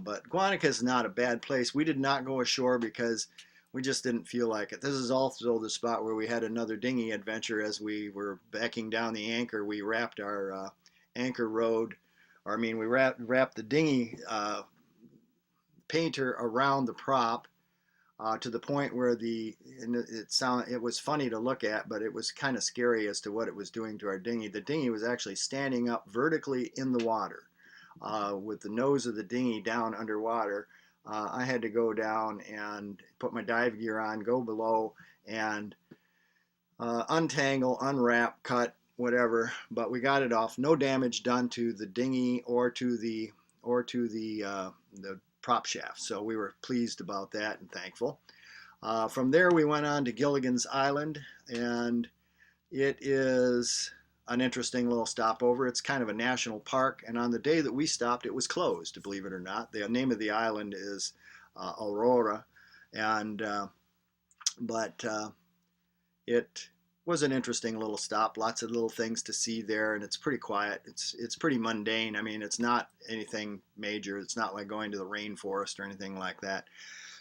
But Guanica is not a bad place. We did not go ashore because we just didn't feel like it. This is also the spot where we had another dinghy adventure. As we were backing down the anchor, we wrapped our anchor rod, we wrapped the dinghy painter around the prop to the point where it was funny to look at, but it was kind of scary as to what it was doing to our dinghy. The dinghy was actually standing up vertically in the water with the nose of the dinghy down underwater. I had to go down and put my dive gear on, go below, and untangle, unwrap, cut, whatever. But we got it off. No damage done to the dinghy or to the prop shaft. So we were pleased about that and thankful. From there, we went on to Gilligan's Island, and it is an interesting little stopover. It's kind of a national park, and on the day that we stopped, it was closed, believe it or not. The name of the island is Aurora, but it was an interesting little stop. Lots of little things to see there, and it's pretty quiet. It's pretty mundane. It's not anything major. It's not like going to the rainforest or anything like that.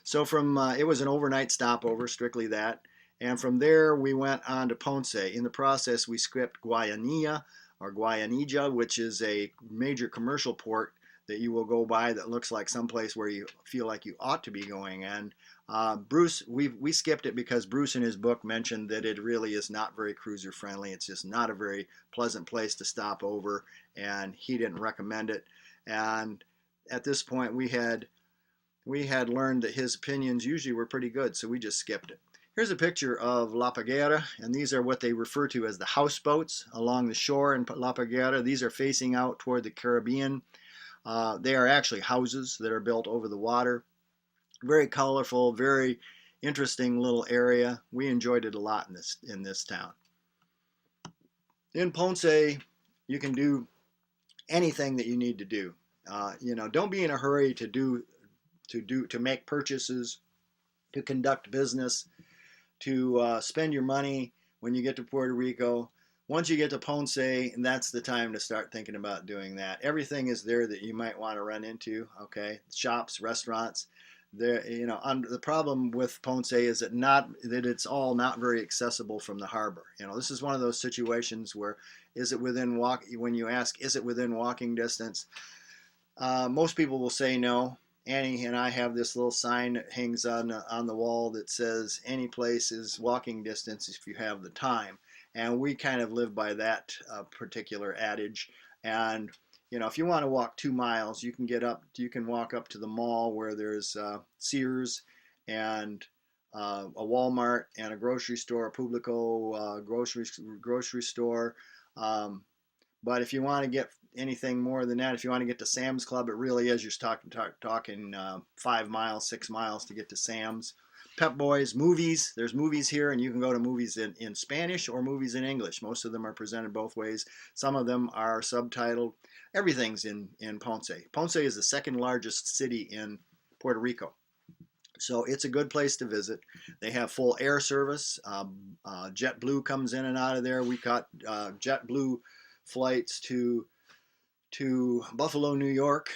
So it was an overnight stopover, strictly that. And from there, we went on to Ponce. In the process, we skipped Guayanilla, or Guayanilla, which is a major commercial port that you will go by that looks like someplace where you feel like you ought to be going. And Bruce, we skipped it because Bruce in his book mentioned that it really is not very cruiser friendly. It's just not a very pleasant place to stop over, and he didn't recommend it. And at this point, we had learned that his opinions usually were pretty good, so we just skipped it. Here's a picture of La Paguera, and these are what they refer to as the houseboats along the shore in La Paguera. These are facing out toward the Caribbean. They are actually houses that are built over the water. Very colorful, very interesting little area. We enjoyed it a lot in this town. In Ponce, you can do anything that you need to do. Don't be in a hurry to make purchases, to conduct business, to spend your money when you get to Puerto Rico. Once you get to Ponce, that's the time to start thinking about doing that. Everything is there that you might want to run into. Okay, shops, restaurants. There, the problem with Ponce is that it's all not very accessible from the harbor. This is one of those situations where when you ask, is it within walking distance? Most people will say no. Annie and I have this little sign that hangs on the wall that says any place is walking distance if you have the time, and we kind of live by that particular adage. And if you want to walk 2 miles, you can walk up to the mall where there's Sears and a Walmart and a grocery store, a Publico grocery store. But if you want to get anything more than that, if you want to get to Sam's Club, it really is you're talking 5 miles, 6 miles to get to Sam's. Pep Boys, movies. There's movies here, and you can go to movies in Spanish or movies in English. Most of them are presented both ways. Some of them are subtitled. Everything's in Ponce. Ponce is the second largest city in Puerto Rico. So it's a good place to visit. They have full air service. JetBlue comes in and out of there. We got JetBlue flights to Buffalo, New York,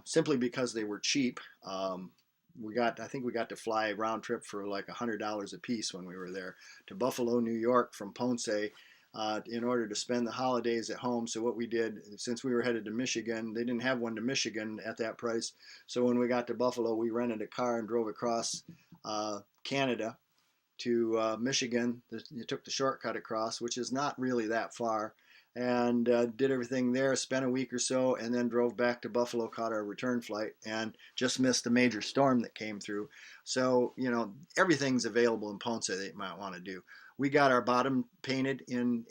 simply because they were cheap. I think we got to fly round trip for like $100 a piece when we were there to Buffalo, New York from Ponce in order to spend the holidays at home. So what we did, since we were headed to Michigan, they didn't have one to Michigan at that price. So when we got to Buffalo, we rented a car and drove across Canada to Michigan. You took the shortcut across, which is not really that far, and did everything there, spent a week or so, and then drove back to Buffalo, caught our return flight, and just missed a major storm that came through. So, everything's available in Ponce that you might want to do. We got our bottom painted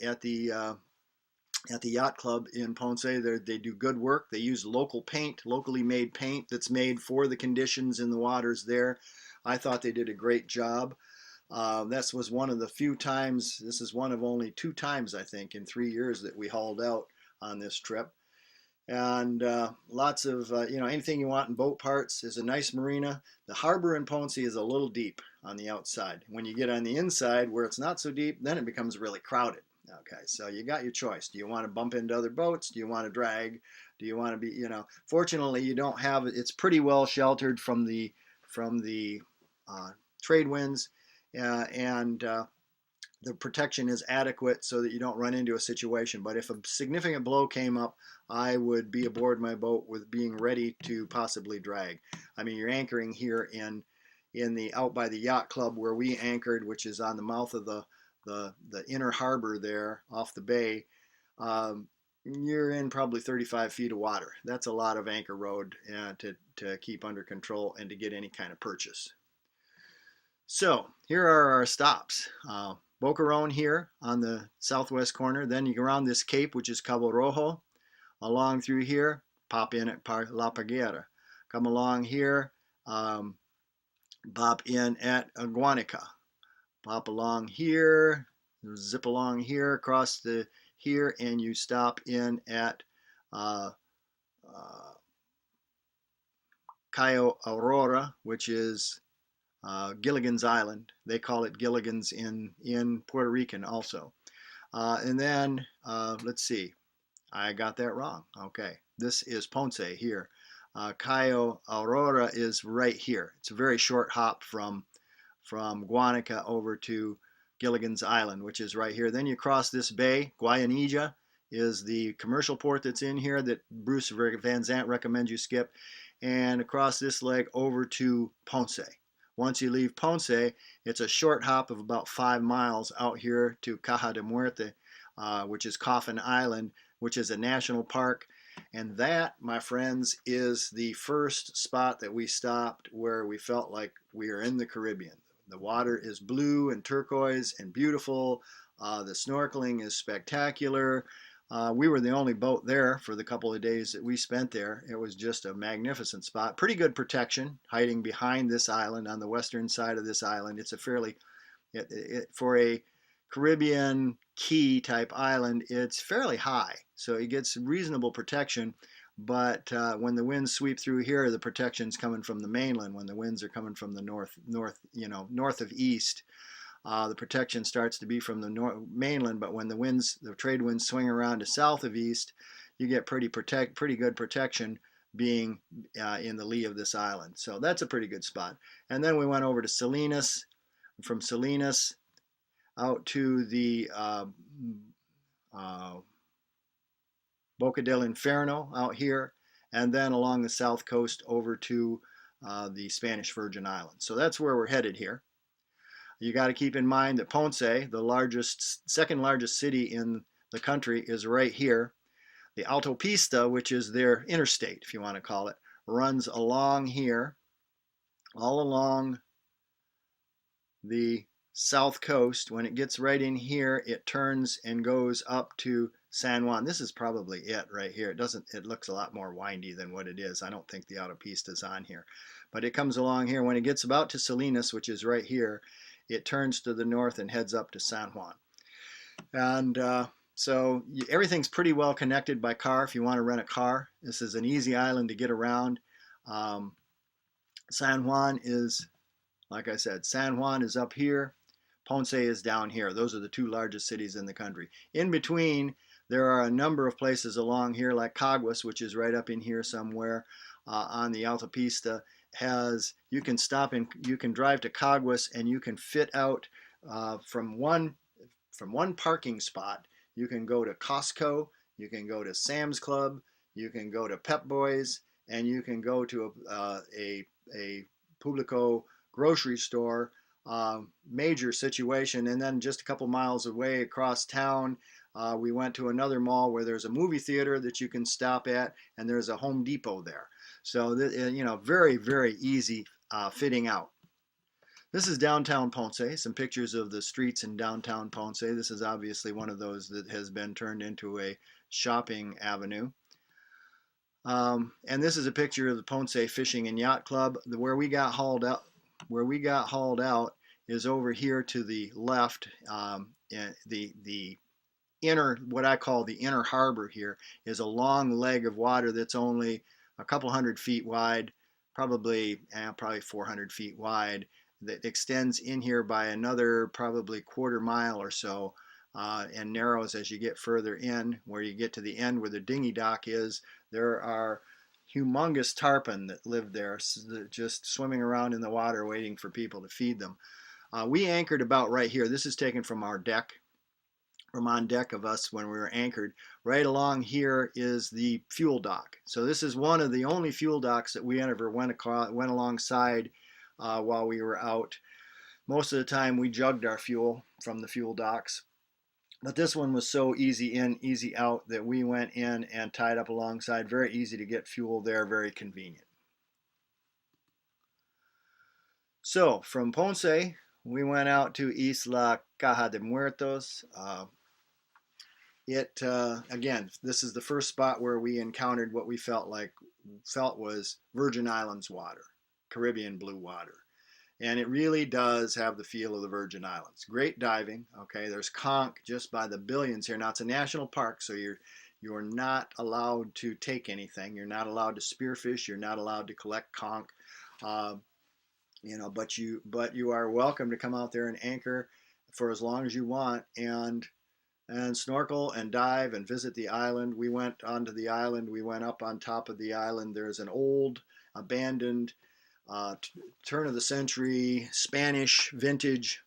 at the yacht club in Ponce. They do good work. They use locally made paint that's made for the conditions in the waters there. I thought they did a great job. This was one of the few times, this is one of only 2 times, I think, in 3 years that we hauled out on this trip. And lots of, anything you want in boat parts. Is a nice marina. The harbor in Ponce is a little deep on the outside. When you get on the inside where it's not so deep, then it becomes really crowded. Okay, so you got your choice. Do you want to bump into other boats? Do you want to drag? Do you want to be, fortunately you don't have, it's pretty well sheltered from the trade winds. And the protection is adequate so that you don't run into a situation. But if a significant blow came up, I would be aboard my boat with being ready to possibly drag. I mean, you're anchoring here out by the yacht club where we anchored, which is on the mouth of the inner harbor there off the bay. You're in probably 35 feet of water. That's a lot of anchor road to keep under control and to get any kind of purchase. So here are our stops. Boquerón here on the southwest corner. Then you go around this cape, which is Cabo Rojo. Along through here, pop in at La Paguera. Come along here, pop in at Guanica. Pop along here, zip along here, across here, and you stop in at Cayo Aurora, which is Gilligan's Island. They call it Gilligan's in Puerto Rican also. And then, let's see, I got that wrong. Okay, this is Ponce here. Cayo Aurora is right here. It's a very short hop from Guanica over to Gilligan's Island, which is right here. Then you cross this bay. Guayanilla is the commercial port that's in here that Bruce Van Zandt recommends you skip, and across this leg over to Ponce. Once you leave Ponce, it's a short hop of about 5 miles out here to Caja de Muerte, which is Coffin Island, which is a national park. And that, my friends, is the first spot that we stopped where we felt like we are in the Caribbean. The water is blue and turquoise and beautiful. The snorkeling is spectacular. We were the only boat there for the couple of days that we spent there. It was just a magnificent spot. Pretty good protection, hiding behind this island on the western side of this island. It's a fairly, for a Caribbean key type island, it's fairly high. So it gets reasonable protection. But when the winds sweep through here, the protection's coming from the mainland. When the winds are coming from the north of east, the protection starts to be from the mainland. But when the trade winds swing around to south of east, you get pretty good protection being in the lee of this island. So that's a pretty good spot. And then we went over to Salinas. From Salinas out to the Boca del Inferno out here, and then along the south coast over to the Spanish Virgin Islands. So that's where we're headed here. You got to keep in mind that Ponce, the second largest city in the country, is right here. The autopista, which is their interstate, if you want to call it, runs along here, all along the south coast. When it gets right in here, it turns and goes up to San Juan. This is probably it right here. It looks a lot more windy than what it is. I don't think the autopista is on here, but it comes along here. When it gets about to Salinas, which is right here, it turns to the north and heads up to San Juan. And so everything's pretty well connected by car if you want to rent a car. This is an easy island to get around. San Juan is, like I said, San Juan is up here. Ponce is down here. Those are the two largest cities in the country. In between, there are a number of places along here, like Caguas, which is right up in here somewhere on the autopista. You can stop and you can drive to Caguas, and you can fit out from one parking spot. You can go to Costco, you can go to Sam's Club, you can go to Pep Boys, and you can go to a Publico grocery store. Major situation. And then just a couple miles away across town, we went to another mall where there's a movie theater that you can stop at, and there's a Home Depot there. So very, very easy fitting out. This is downtown Ponce, some pictures of the streets in downtown Ponce. This is obviously one of those that has been turned into a shopping avenue. And this is a picture of the Ponce Fishing and Yacht Club. Where we got hauled out is over here to the left. The inner, what I call the inner harbor here, is a long leg of water that's only a couple hundred feet wide, probably 400 feet wide, that extends in here by another probably quarter mile or so, and narrows as you get further in. Where you get to the end where the dinghy dock is, there are humongous tarpon that live there, just swimming around in the water waiting for people to feed them. We anchored about right here. This is taken from our deck, from on deck of us when we were anchored. Right along here is the fuel dock. So this is one of the only fuel docks that we ever went alongside while we were out. Most of the time we jugged our fuel from the fuel docks. But this one was so easy in, easy out that we went in and tied up alongside. Very easy to get fuel there, very convenient. So from Ponce, we went out to Isla Caja de Muertos. Again, this is the first spot where we encountered what we felt was Virgin Islands water, Caribbean blue water. And it really does have the feel of the Virgin Islands. Great diving. Okay, there's conch just by the billions here. Now it's a national park, so you're not allowed to take anything. You're not allowed to spearfish. You're not allowed to collect conch. But you are welcome to come out there and anchor for as long as you want and snorkel and dive and visit the island. We went onto the island. We went up on top of the island. There's an old abandoned turn of the century Spanish vintage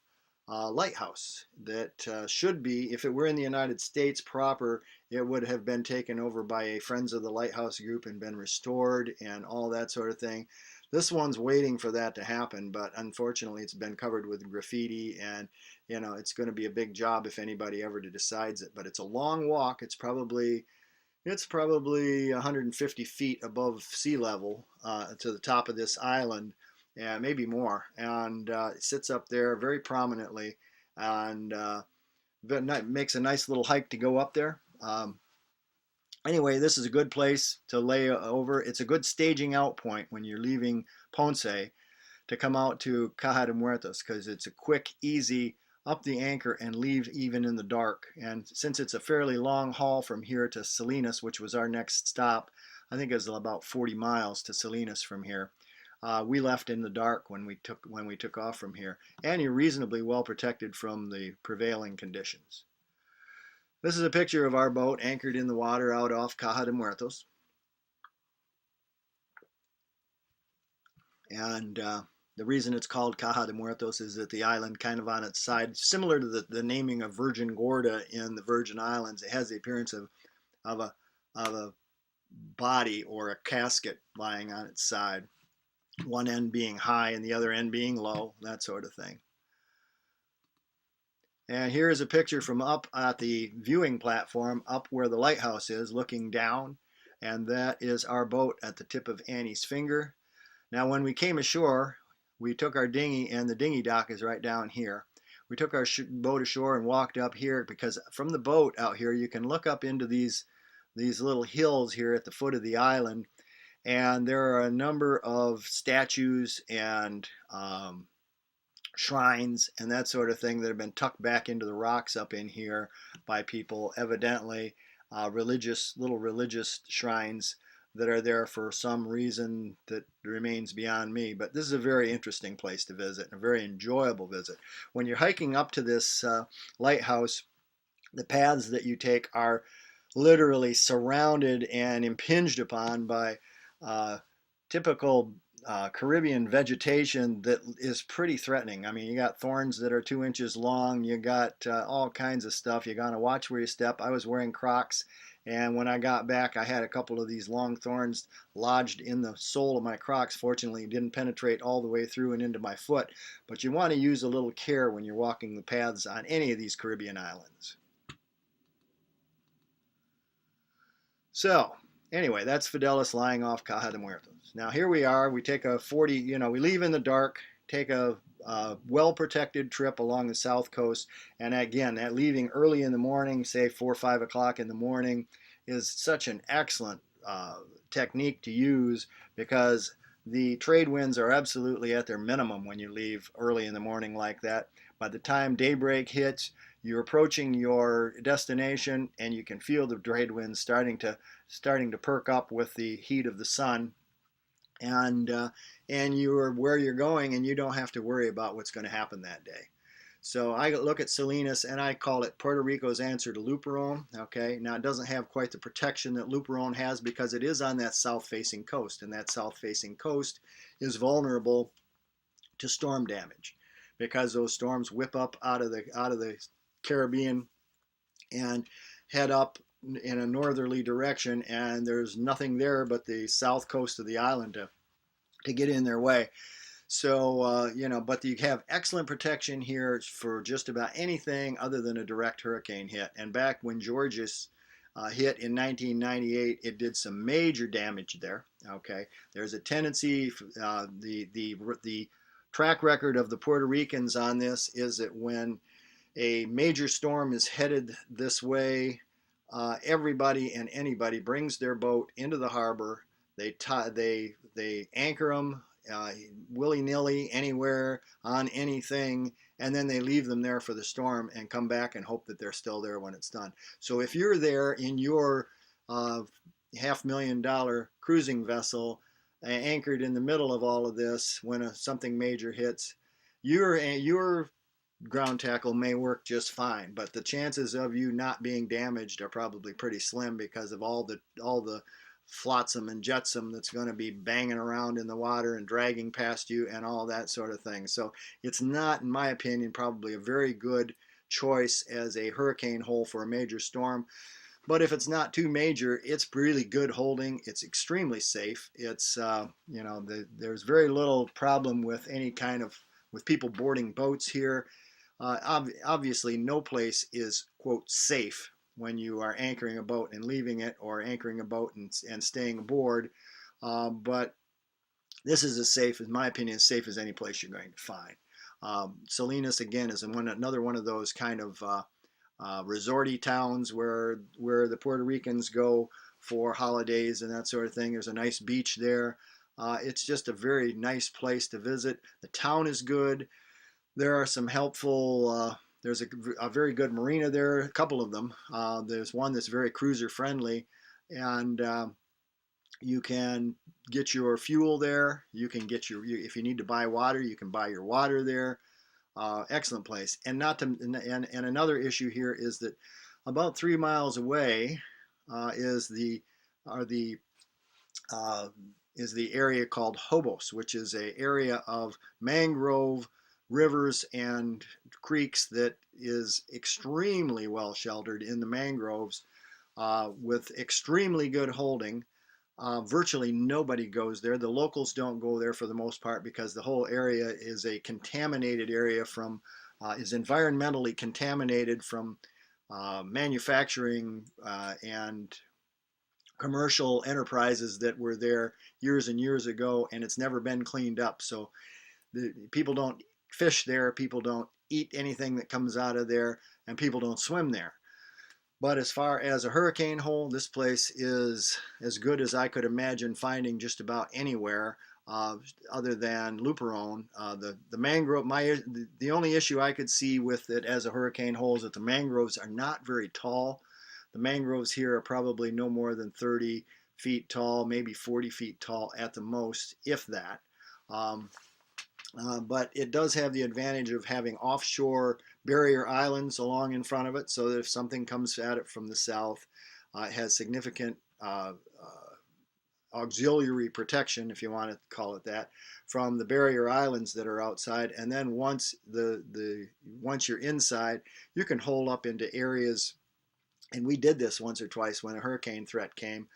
lighthouse that should be, if it were in the United States proper, it would have been taken over by a Friends of the Lighthouse group and been restored and all that sort of thing. This one's waiting for that to happen, but unfortunately it's been covered with graffiti, and it's going to be a big job if anybody ever decides it. But it's a long walk. It's probably 150 feet above sea level to the top of this island, and maybe more. And it sits up there very prominently, and makes a nice little hike to go up there. Anyway, this is a good place to lay over. It's a good staging out point when you're leaving Ponce to come out to Caja de Muertos, because it's a quick, easy up the anchor and leave even in the dark. And since it's a fairly long haul from here to Salinas, which was our next stop, I think it was about 40 miles to Salinas from here. We left in the dark when we took off from here, and you're reasonably well protected from the prevailing conditions. This is a picture of our boat anchored in the water out off Caja de Muertos. And the reason it's called Caja de Muertos is that the island, kind of on its side, similar to the naming of Virgin Gorda in the Virgin Islands, it has the appearance of a body or a casket lying on its side, one end being high and the other end being low, that sort of thing. And here is a picture from up at the viewing platform, up where the lighthouse is, looking down. And that is our boat at the tip of Annie's finger. Now, when we came ashore, we took our dinghy, and the dinghy dock is right down here. We took our boat ashore and walked up here, because from the boat out here, you can look up into these little hills here at the foot of the island. And there are a number of statues and shrines and that sort of thing that have been tucked back into the rocks up in here by people, evidently little religious shrines that are there for some reason that remains beyond me. But this is a very interesting place to visit, and a very enjoyable visit. When you're hiking up to this lighthouse, the paths that you take are literally surrounded and impinged upon by typical Caribbean vegetation that is pretty threatening. I mean, you got thorns that are 2 inches long. You got all kinds of stuff. You got to watch where you step. I was wearing Crocs, and when I got back, I had a couple of these long thorns lodged in the sole of my Crocs. Fortunately, it didn't penetrate all the way through and into my foot. But you want to use a little care when you're walking the paths on any of these Caribbean islands. So, anyway, that's Fidelis lying off Caja de Muertos. Now here we are. We take a 40, we leave in the dark, take a well-protected trip along the south coast. And again, that leaving early in the morning, say 4 or 5 o'clock in the morning, is such an excellent technique to use, because the trade winds are absolutely at their minimum when you leave early in the morning like that. By the time daybreak hits, you're approaching your destination, and you can feel the trade winds starting to perk up with the heat of the sun, and you're where you're going, and you don't have to worry about what's going to happen that day. So I look at Salinas, and I call it Puerto Rico's answer to Luperón. Okay, now it doesn't have quite the protection that Luperón has, because it is on that south-facing coast, and that south-facing coast is vulnerable to storm damage, because those storms whip up out of the Caribbean and head up in a northerly direction, and there's nothing there but the south coast of the island to get in their way. So but you have excellent protection here for just about anything other than a direct hurricane hit. And back when Georges hit in 1998, it did some major damage there. Okay, there's a tendency, the track record of the Puerto Ricans on this is that when a major storm is headed this way, everybody and anybody brings their boat into the harbor. They anchor them willy-nilly anywhere on anything, and then they leave them there for the storm and come back and hope that they're still there when it's done. So if you're there in your $500,000 cruising vessel anchored in the middle of all of this, when something major hits, your ground tackle may work just fine, but the chances of you not being damaged are probably pretty slim, because of all the flotsam and jetsam that's going to be banging around in the water and dragging past you and all that sort of thing. So it's not, in my opinion, probably a very good choice as a hurricane hole for a major storm. But if it's not too major, it's really good holding. It's extremely safe. It's there's very little problem with any kind of with people boarding boats here. Obviously, no place is quote safe when you are anchoring a boat and leaving it, or anchoring a boat and staying aboard. But this is as safe, in my opinion, as safe as any place you're going to find. Salinas again is another one of those kind of resorty towns where the Puerto Ricans go for holidays and that sort of thing. There's a nice beach there. It's just a very nice place to visit. The town is good. There are some helpful. There's a very good marina there. A couple of them. There's one that's very cruiser friendly, and you can get your fuel there. You can get if you need to buy water, you can buy your water there. Excellent place. And not to and another issue here is that about 3 miles away is the area called Hobos, which is an area of mangrove rivers and creeks that is extremely well sheltered in the mangroves, with extremely good holding. Virtually nobody goes there. The locals don't go there for the most part because the whole area is a contaminated area is environmentally contaminated from manufacturing and commercial enterprises that were there years and years ago, and it's never been cleaned up. So people don't fish there, people don't eat anything that comes out of there, and people don't swim there. But as far as a hurricane hole, this place is as good as I could imagine finding just about anywhere, other than Luperon. The mangrove, the only issue I could see with it as a hurricane hole is that the mangroves are not very tall. The mangroves here are probably no more than 30 feet tall, maybe 40 feet tall at the most, if that. But it does have the advantage of having offshore barrier islands along in front of it, so that if something comes at it from the south, it has significant auxiliary protection, if you want to call it that, from the barrier islands that are outside. And then once you're inside, you can hole up into areas, and we did this once or twice when a hurricane threat came.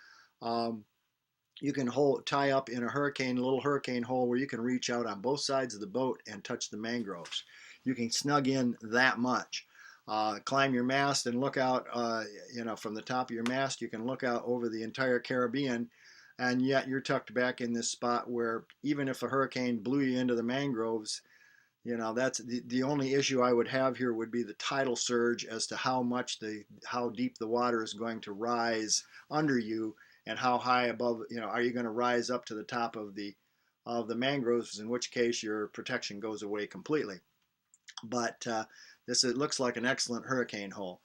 You can tie up in a little hurricane hole where you can reach out on both sides of the boat and touch the mangroves. You can snug in that much. Climb your mast and look out, from the top of your mast, you can look out over the entire Caribbean, and yet you're tucked back in this spot where even if a hurricane blew you into the mangroves, that's the only issue I would have here would be the tidal surge as to how deep the water is going to rise under you, and how high above, are you going to rise up to the top of the mangroves, in which case your protection goes away completely. But it looks like an excellent hurricane hole.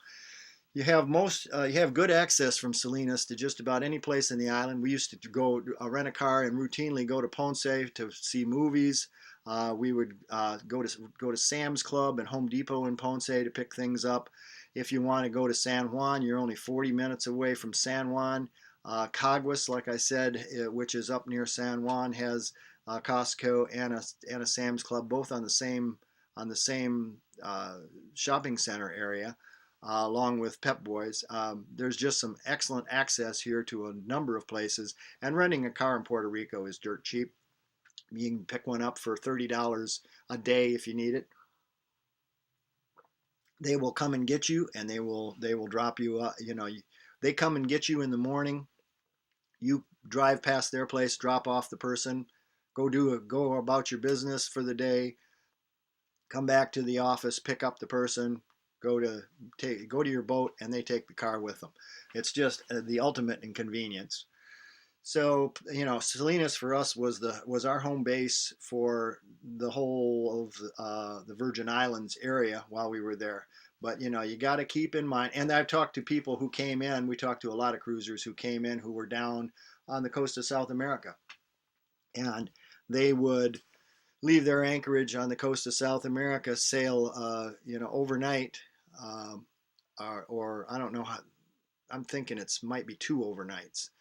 You have good access from Salinas to just about any place in the island. We used to go rent a car and routinely go to Ponce to see movies. We would go to Sam's Club and Home Depot in Ponce to pick things up. If you want to go to San Juan, you're only 40 minutes away from San Juan. Caguas, like I said, which is up near San Juan, has Costco and a Sam's Club, both on the same shopping center area, along with Pep Boys. There's just some excellent access here to a number of places, and renting a car in Puerto Rico is dirt cheap. You can pick one up for $30 a day if you need it. They will come and get you, and they will drop you. They come and get you in the morning. You drive past their place, drop off the person, go about your business for the day, come back to the office, pick up the person, go to your boat, and they take the car with them. It's just the ultimate inconvenience. So, Salinas for us was our home base for the whole of the Virgin Islands area while we were there. But, you got to keep in mind, and I've talked to people who came in, we talked to a lot of cruisers who came in who were down on the coast of South America. And they would leave their anchorage on the coast of South America, sail, overnight, or I don't know how, I'm thinking might be 2 overnights.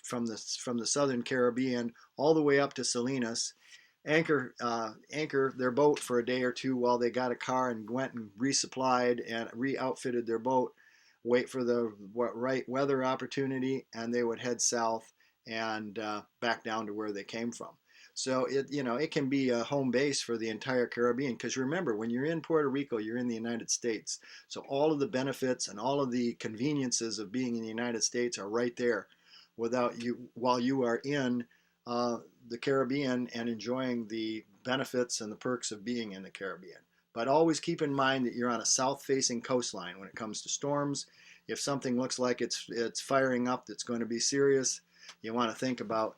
from the southern Caribbean all the way up to Salinas, anchor their boat for a day or two while they got a car and went and resupplied and re-outfitted their boat, wait for the right weather opportunity, and they would head south and back down to where they came from. So it can be a home base for the entire Caribbean, because remember, when you're in Puerto Rico, you're in the United States. So all of the benefits and all of the conveniences of being in the United States are right there without you while you are in the Caribbean and enjoying the benefits and the perks of being in the Caribbean. But always keep in mind that you're on a south-facing coastline when it comes to storms. If something looks like it's firing up that's going to be serious, you want to think about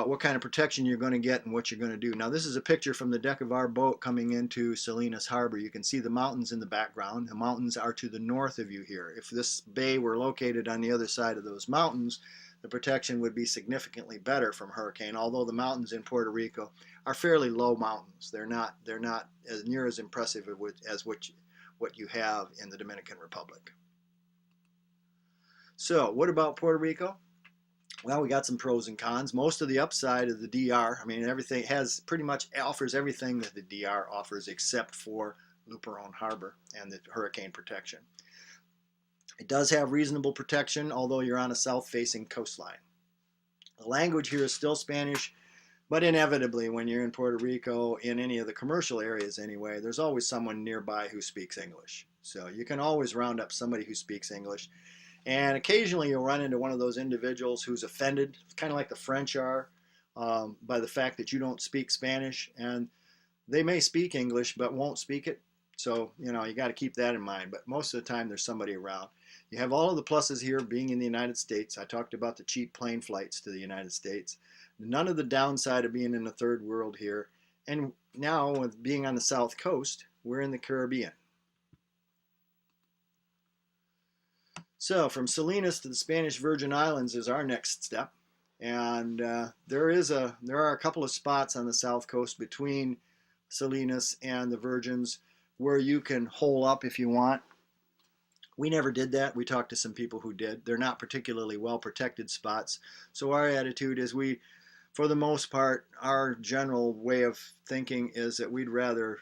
what kind of protection you're going to get and what you're going to do. Now, this is a picture from the deck of our boat coming into Salinas Harbor. You can see the mountains in the background. The mountains are to the north of you here. If this bay were located on the other side of those mountains, the protection would be significantly better from hurricane, although the mountains in Puerto Rico are fairly low mountains. They're not as near as impressive as what you have in the Dominican Republic. So, what about Puerto Rico? Well, we got some pros and cons. Most of the upside of the DR, I mean, everything pretty much offers everything that the DR offers except for Luperon Harbor and the hurricane protection. It does have reasonable protection, although you're on a south-facing coastline. The language here is still Spanish, but inevitably, when you're in Puerto Rico, in any of the commercial areas anyway, there's always someone nearby who speaks English. So you can always round up somebody who speaks English. And occasionally you'll run into one of those individuals who's offended, kind of like the French are, by the fact that you don't speak Spanish. And they may speak English, but won't speak it. So, you got to keep that in mind. But most of the time, there's somebody around. You have all of the pluses here being in the United States. I talked about the cheap plane flights to the United States. None of the downside of being in the third world here. And now, with being on the south coast, we're in the Caribbean. So from Salinas to the Spanish Virgin Islands is our next step. And there are a couple of spots on the south coast between Salinas and the Virgins where you can hole up if you want. We never did that. We talked to some people who did. They're not particularly well protected spots. So our attitude is for the most part, our general way of thinking is that we'd rather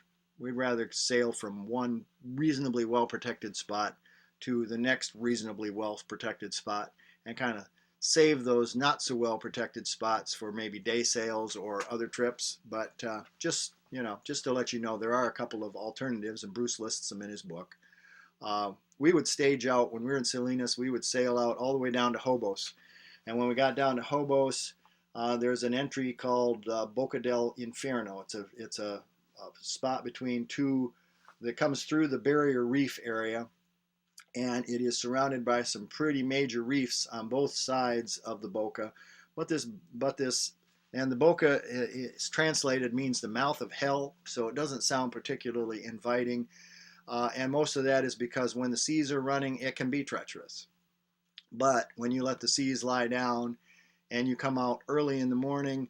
sail from one reasonably well protected spot to the next reasonably well protected spot and kind of save those not so well protected spots for maybe day sails or other trips. But just to let you know, there are a couple of alternatives, and Bruce lists them in his book. We would stage out when we were in Salinas. We would sail out all the way down to Hobos, and when we got down to Hobos, there's an entry called Boca del Inferno. It's a spot between two that comes through the Barrier Reef area, and it is surrounded by some pretty major reefs on both sides of the Boca. And the Boca is translated means the mouth of hell, so it doesn't sound particularly inviting. And most of that is because when the seas are running, it can be treacherous. But when you let the seas lie down and you come out early in the morning,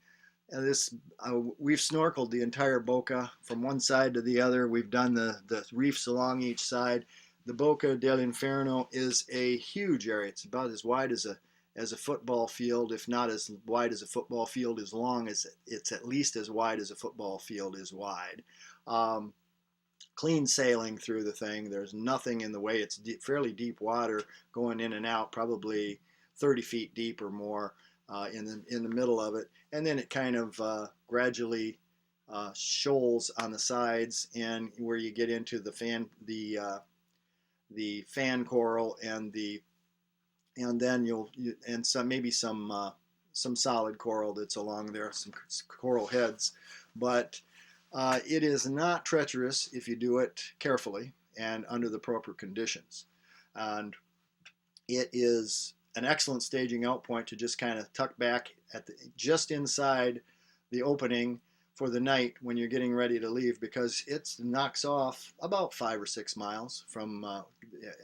we've snorkeled the entire Boca from one side to the other. We've done the reefs along each side. The Boca del Inferno is a huge area. It's about as wide as a football field, if not as wide as a football field, as long as it's at least as wide as a football field is wide. Clean sailing through the thing. There's nothing in the way. It's fairly deep water going in and out, probably 30 feet deep or more in the middle of it. And then it kind of gradually shoals on the sides, and where you get into the fan coral and then some solid coral that's along there, some coral heads. But it is not treacherous if you do it carefully and under the proper conditions. And it is an excellent staging out point to just kind of tuck back just inside the opening for the night when you're getting ready to leave, because it knocks off about 5 or 6 miles from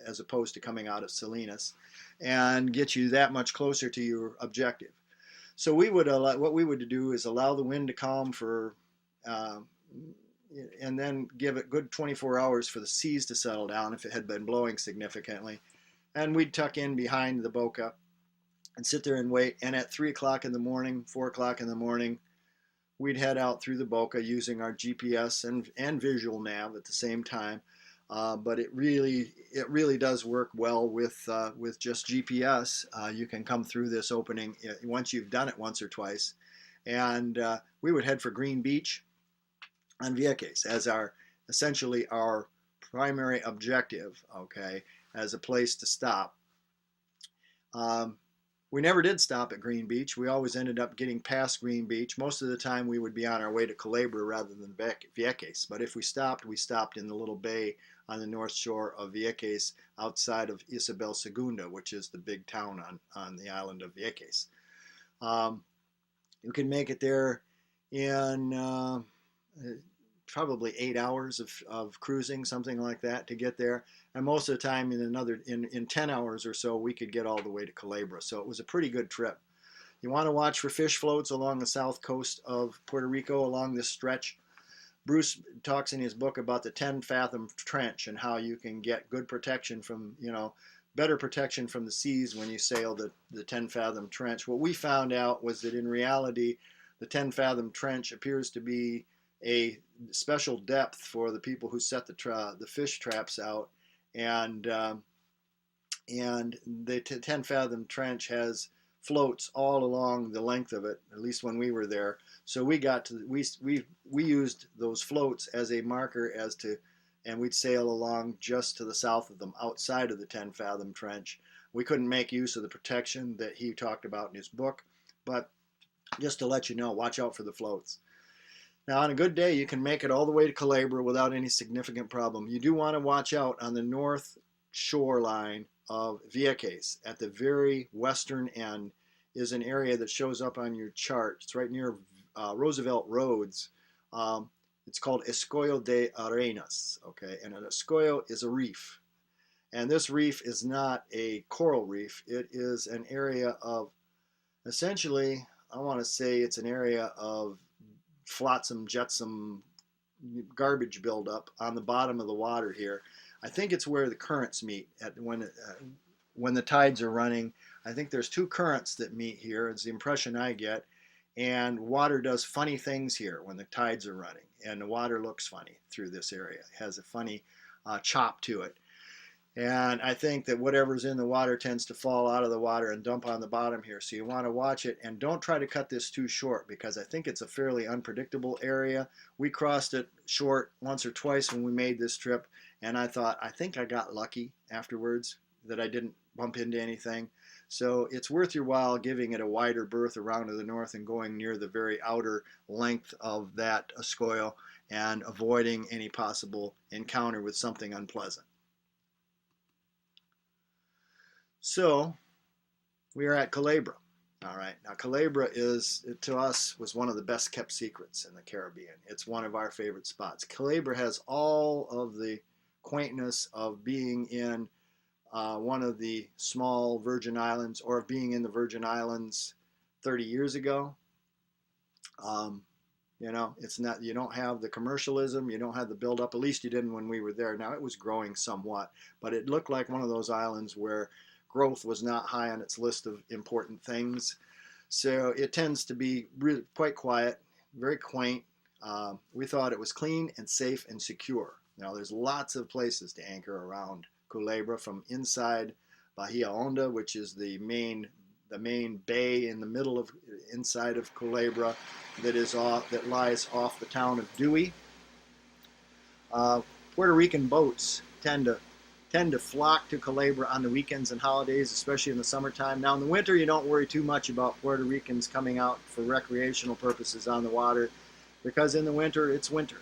as opposed to coming out of Salinas, and gets you that much closer to your objective. So what we would do is allow the wind to calm for and then give it good 24 hours for the seas to settle down if it had been blowing significantly, and we'd tuck in behind the Boca and sit there and wait. And at 3 o'clock in the morning, 4 o'clock in the morning, we'd head out through the Boca using our GPS and visual nav at the same time. But it really does work well with just GPS. You can come through this opening once you've done it once or twice, and we would head for Green Beach on Vieques as essentially our primary objective. Okay, as a place to stop. We never did stop at Green Beach. We always ended up getting past Green Beach. Most of the time we would be on our way to Culebra rather than Vieques. But if we stopped in the little bay on the north shore of Vieques outside of Isabel Segunda, which is the big town on the island of Vieques. You can make it there in probably 8 hours of cruising, something like that, to get there. And most of the time in 10 hours or so, we could get all the way to Culebra. So it was a pretty good trip. You want to watch for fish floats along the south coast of Puerto Rico along this stretch. Bruce talks in his book about the 10-fathom trench and how you can get good protection from, better protection from the seas when you sail the 10-fathom trench. What we found out was that in reality, the 10-fathom trench appears to be a special depth for the people who set the fish traps out, and the 10-fathom trench has floats all along the length of it, at least when we were there. So we used those floats as a marker and we'd sail along just to the south of them, outside of the 10-fathom trench. We couldn't make use of the protection that he talked about in his book, but just to let you know, watch out for the floats. Now, on a good day, you can make it all the way to Culebra without any significant problem. You do want to watch out on the north shoreline of Vieques. At the very western end is an area that shows up on your chart. It's right near Roosevelt Roads. It's called Escollo de Arenas, okay? And an escollo is a reef. And this reef is not a coral reef. It is an area of, essentially, I want to say it's an area of flotsam, jetsam, garbage buildup on the bottom of the water here. I think it's where the currents meet when the tides are running. I think there's two currents that meet here. It's the impression I get. And water does funny things here when the tides are running. And the water looks funny through this area. It has a funny chop to it. And I think that whatever's in the water tends to fall out of the water and dump on the bottom here. So you want to watch it, and don't try to cut this too short, because I think it's a fairly unpredictable area. We crossed it short once or twice when we made this trip, and I thought, I think I got lucky afterwards that I didn't bump into anything. So it's worth your while giving it a wider berth around to the north and going near the very outer length of that escollo and avoiding any possible encounter with something unpleasant. So we are at Culebra. All right. Now, Culebra to us, was one of the best kept secrets in the Caribbean. It's one of our favorite spots. Culebra has all of the quaintness of being in one of the small Virgin Islands, or of being in the Virgin Islands 30 years ago. It's not, you don't have the commercialism, you don't have the buildup. At least you didn't when we were there. Now, it was growing somewhat, but it looked like one of those islands where growth was not high on its list of important things. So it tends to be really quite quiet, very quaint. We thought it was clean and safe and secure. Now, there's lots of places to anchor around Culebra, from inside Bahia Honda, which is the main bay in the middle of inside of Culebra that lies off the town of Dewey. Puerto Rican boats tend to flock to Culebra on the weekends and holidays, especially in the summertime. Now, in the winter, you don't worry too much about Puerto Ricans coming out for recreational purposes on the water, because in the winter, it's winter.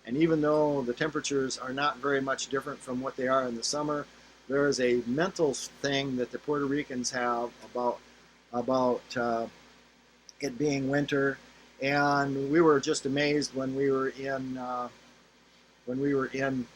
And even though the temperatures are not very much different from what they are in the summer, there is a mental thing that the Puerto Ricans have about it being winter. And we were just amazed when we were in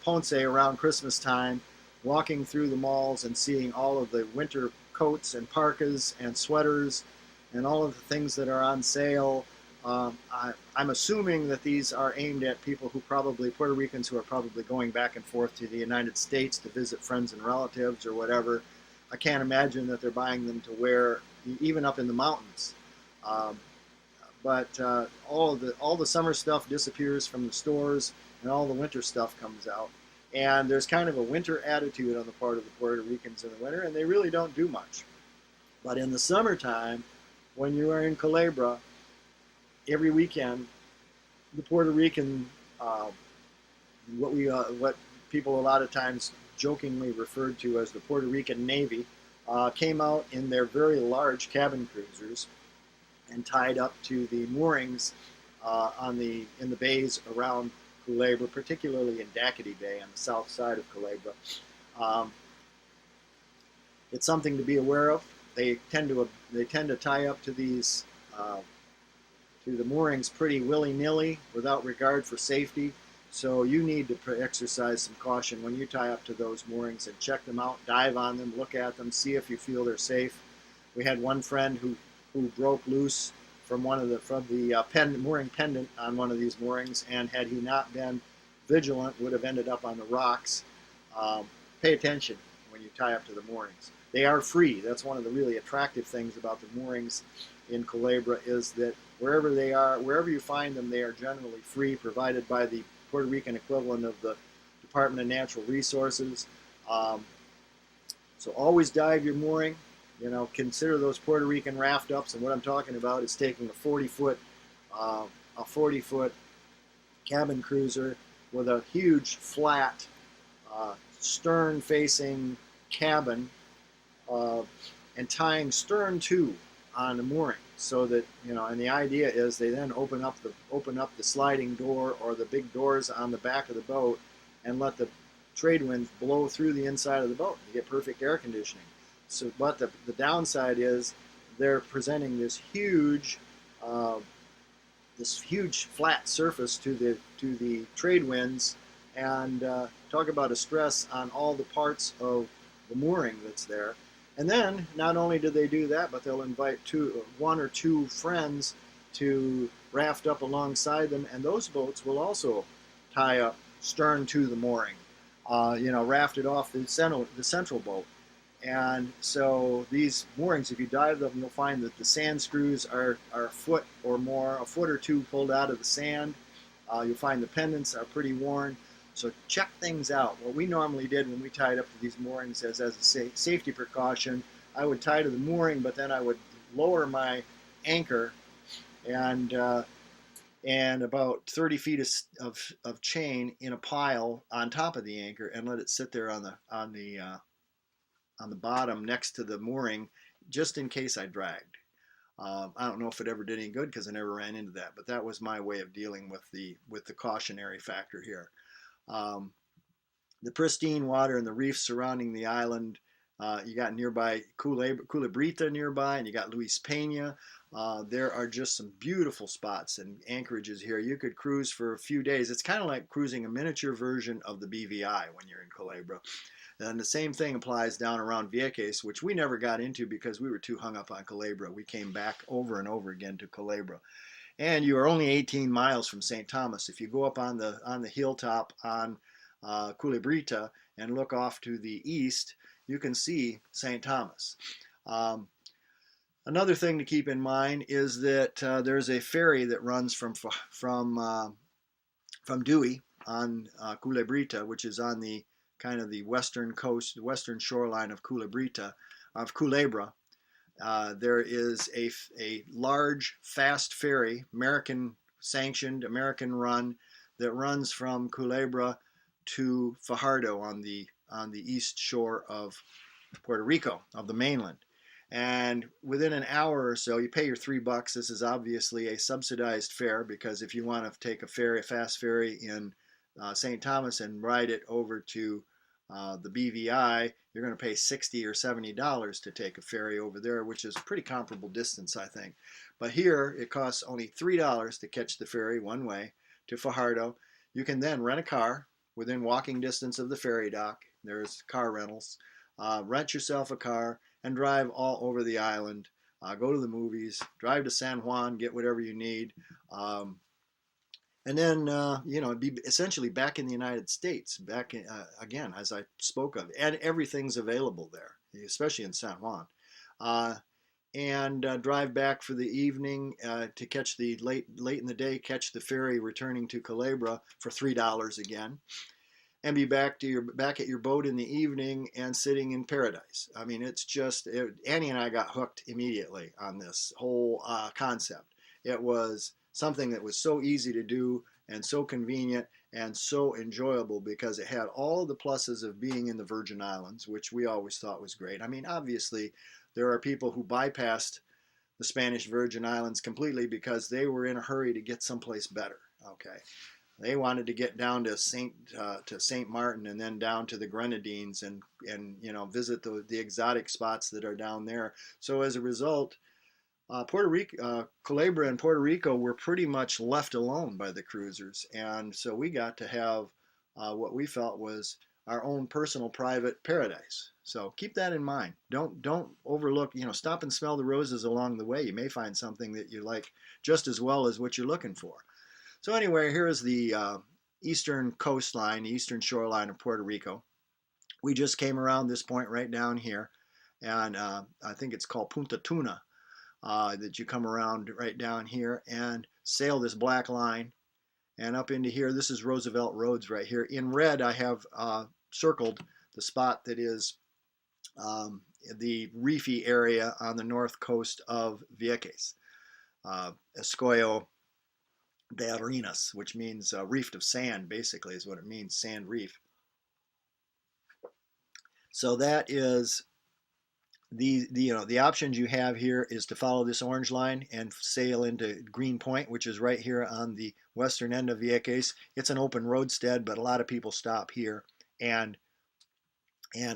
Ponce around Christmas time, walking through the malls and seeing all of the winter coats and parkas and sweaters and all of the things that are on sale. I'm assuming that these are aimed at people Puerto Ricans who are probably going back and forth to the United States to visit friends and relatives or whatever. I can't imagine that they're buying them to wear even up in the mountains. Um, but all the summer stuff disappears from the stores, and all the winter stuff comes out. And there's kind of a winter attitude on the part of the Puerto Ricans in the winter, and they really don't do much. But in the summertime, when you are in Culebra, every weekend, the Puerto Rican, uh, what people a lot of times jokingly referred to as the Puerto Rican Navy, came out in their very large cabin cruisers and tied up to the moorings in the bays around Culebra, particularly in Daquiti Bay on the south side of Culebra. Um, it's something to be aware of. They tend to tie up to these to the moorings pretty willy-nilly without regard for safety. So you need to exercise some caution when you tie up to those moorings and check them out, dive on them, look at them, see if you feel they're safe. We had one friend who broke loose from the mooring pendant on one of these moorings, and had he not been vigilant, would have ended up on the rocks. Um, Pay attention when you tie up to the moorings. They are free. That's one of the really attractive things about the moorings in Culebra, is that wherever they are, wherever you find them, they are generally free, provided by the Puerto Rican equivalent of the Department of Natural Resources. Um, so always dive your mooring. Consider those Puerto Rican raft ups, and what I'm talking about is taking uh, a 40-foot cabin cruiser with a huge flat stern-facing cabin, uh, and tying stern to on the mooring, so that and the idea is they then open up the sliding door or the big doors on the back of the boat and let the trade winds blow through the inside of the boat. You get perfect air conditioning. So, but the downside is they're presenting uh, this huge flat surface to the trade winds, and talk about a stress on all the parts of the mooring that's there. And then not only do they do that, but they'll invite one or two friends to raft up alongside them, and those boats will also tie up stern to the mooring, rafted off the central boat. And so these moorings, if you dive them, you'll find that the sand screws are a foot or more, a foot or two pulled out of the sand. You'll find the pendants are pretty worn. So check things out. What we normally did when we tied up to these moorings as a safety precaution, I would tie to the mooring, but then I would lower my anchor and about 30 feet of chain in a pile on top of the anchor, and let it sit there on the bottom next to the mooring, just in case I dragged. I don't know if it ever did any good because I never ran into that, but that was my way of dealing with the cautionary factor here. Um, the pristine water and the reefs surrounding the island. You got nearby Culebrita nearby, and you got Luis Pena. There are just some beautiful spots and anchorages here. You could cruise for a few days. It's kind of like cruising a miniature version of the BVI when you're in Culebra. And the same thing applies down around Vieques, which we never got into because we were too hung up on Culebra. We came back over and over again to Culebra. And you are only 18 miles from St. Thomas. If you go up on the hilltop on Culebrita and look off to the east, you can see St. Thomas. Um, Another thing to keep in mind is that there's a ferry that runs from Dewey on Culebrita, which is on the kind of the western coast, the western shoreline of Culebra. There is a large, fast ferry, American sanctioned, American run, that runs from Culebra to Fajardo on the east shore of Puerto Rico, of the mainland. And within an hour or so, you pay your $3. This is obviously a subsidized fare, because if you want to take a fast ferry in St. Thomas and ride it over to the BVI, you're going to pay $60 or $70 to take a ferry over there, which is a pretty comparable distance, I think. But here, it costs only $3 to catch the ferry one way to Fajardo. You can then rent a car within walking distance of the ferry dock. There's car rentals. Rent yourself a car and drive all over the island. Go to the movies, drive to San Juan, get whatever you need. And then, be essentially back in the United States, back again, as I spoke of. And everything's available there, especially in San Juan. Uh, and drive back for the evening to catch the late in the day, catch the ferry returning to Culebra for $3 again, and be back at your boat in the evening and sitting in paradise. I mean, it's just Annie and I got hooked immediately on this whole concept. It was something that was so easy to do and so convenient and so enjoyable because it had all the pluses of being in the Virgin Islands, which we always thought was great. I mean, obviously, there are people who bypassed the Spanish Virgin Islands completely because they were in a hurry to get someplace better. Okay, they wanted to get down to Saint Martin and then down to the Grenadines and visit the exotic spots that are down there. So as a result, Puerto Rico, Culebra and Puerto Rico were pretty much left alone by the cruisers, and so we got to have what we felt was our own personal private paradise. So keep that in mind. Don't overlook. Stop and smell the roses along the way. You may find something that you like just as well as what you're looking for. So anyway, here is the eastern coastline, the eastern shoreline of Puerto Rico. We just came around this point right down here, and I think it's called Punta Tuna. That you come around right down here and sail this black line and up into here. This is Roosevelt Roads right here. In red, I have circled the spot that is the reefy area on the north coast of Vieques. Escoyo de Arenas, which means reefed of sand, basically is what it means, sand reef. So that is the options you have here is to follow this orange line and sail into Green Point, which is right here on the western end of Vieques. It's an open roadstead, but a lot of people stop here and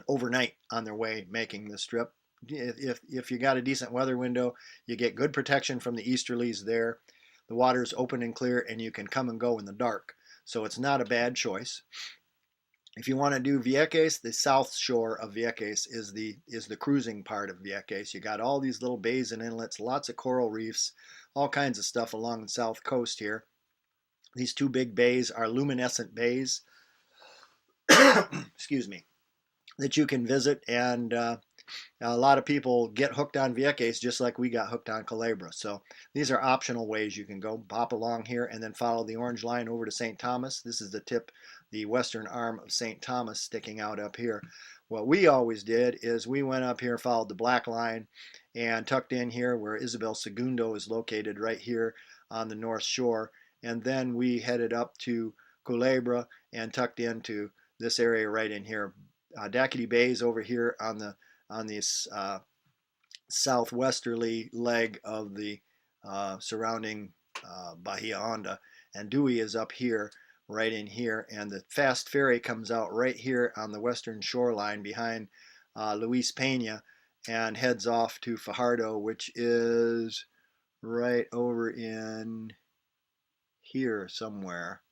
overnight on their way making this trip. If you got a decent weather window, you get good protection from the easterlies there. The water is open and clear, and you can come and go in the dark. So it's not a bad choice. If you want to do Vieques, the south shore of Vieques is the cruising part of Vieques. You got all these little bays and inlets, lots of coral reefs, all kinds of stuff along the south coast here. These two big bays are luminescent bays, excuse me, that you can visit, and a lot of people get hooked on Vieques just like we got hooked on Culebra. So these are optional ways you can go. Pop along here and then follow the orange line over to St. Thomas. This is the western arm of St. Thomas sticking out up here. What we always did is we went up here, followed the black line, and tucked in here where Isabel Segundo is located right here on the north shore. And then we headed up to Culebra and tucked into this area right in here. Daquiti Bay is over here on the southwesterly leg of the surrounding Bahia Honda, and Dewey is up here, right in here, and the fast ferry comes out right here on the western shoreline behind Luis Pena and heads off to Fajardo, which is right over in here somewhere.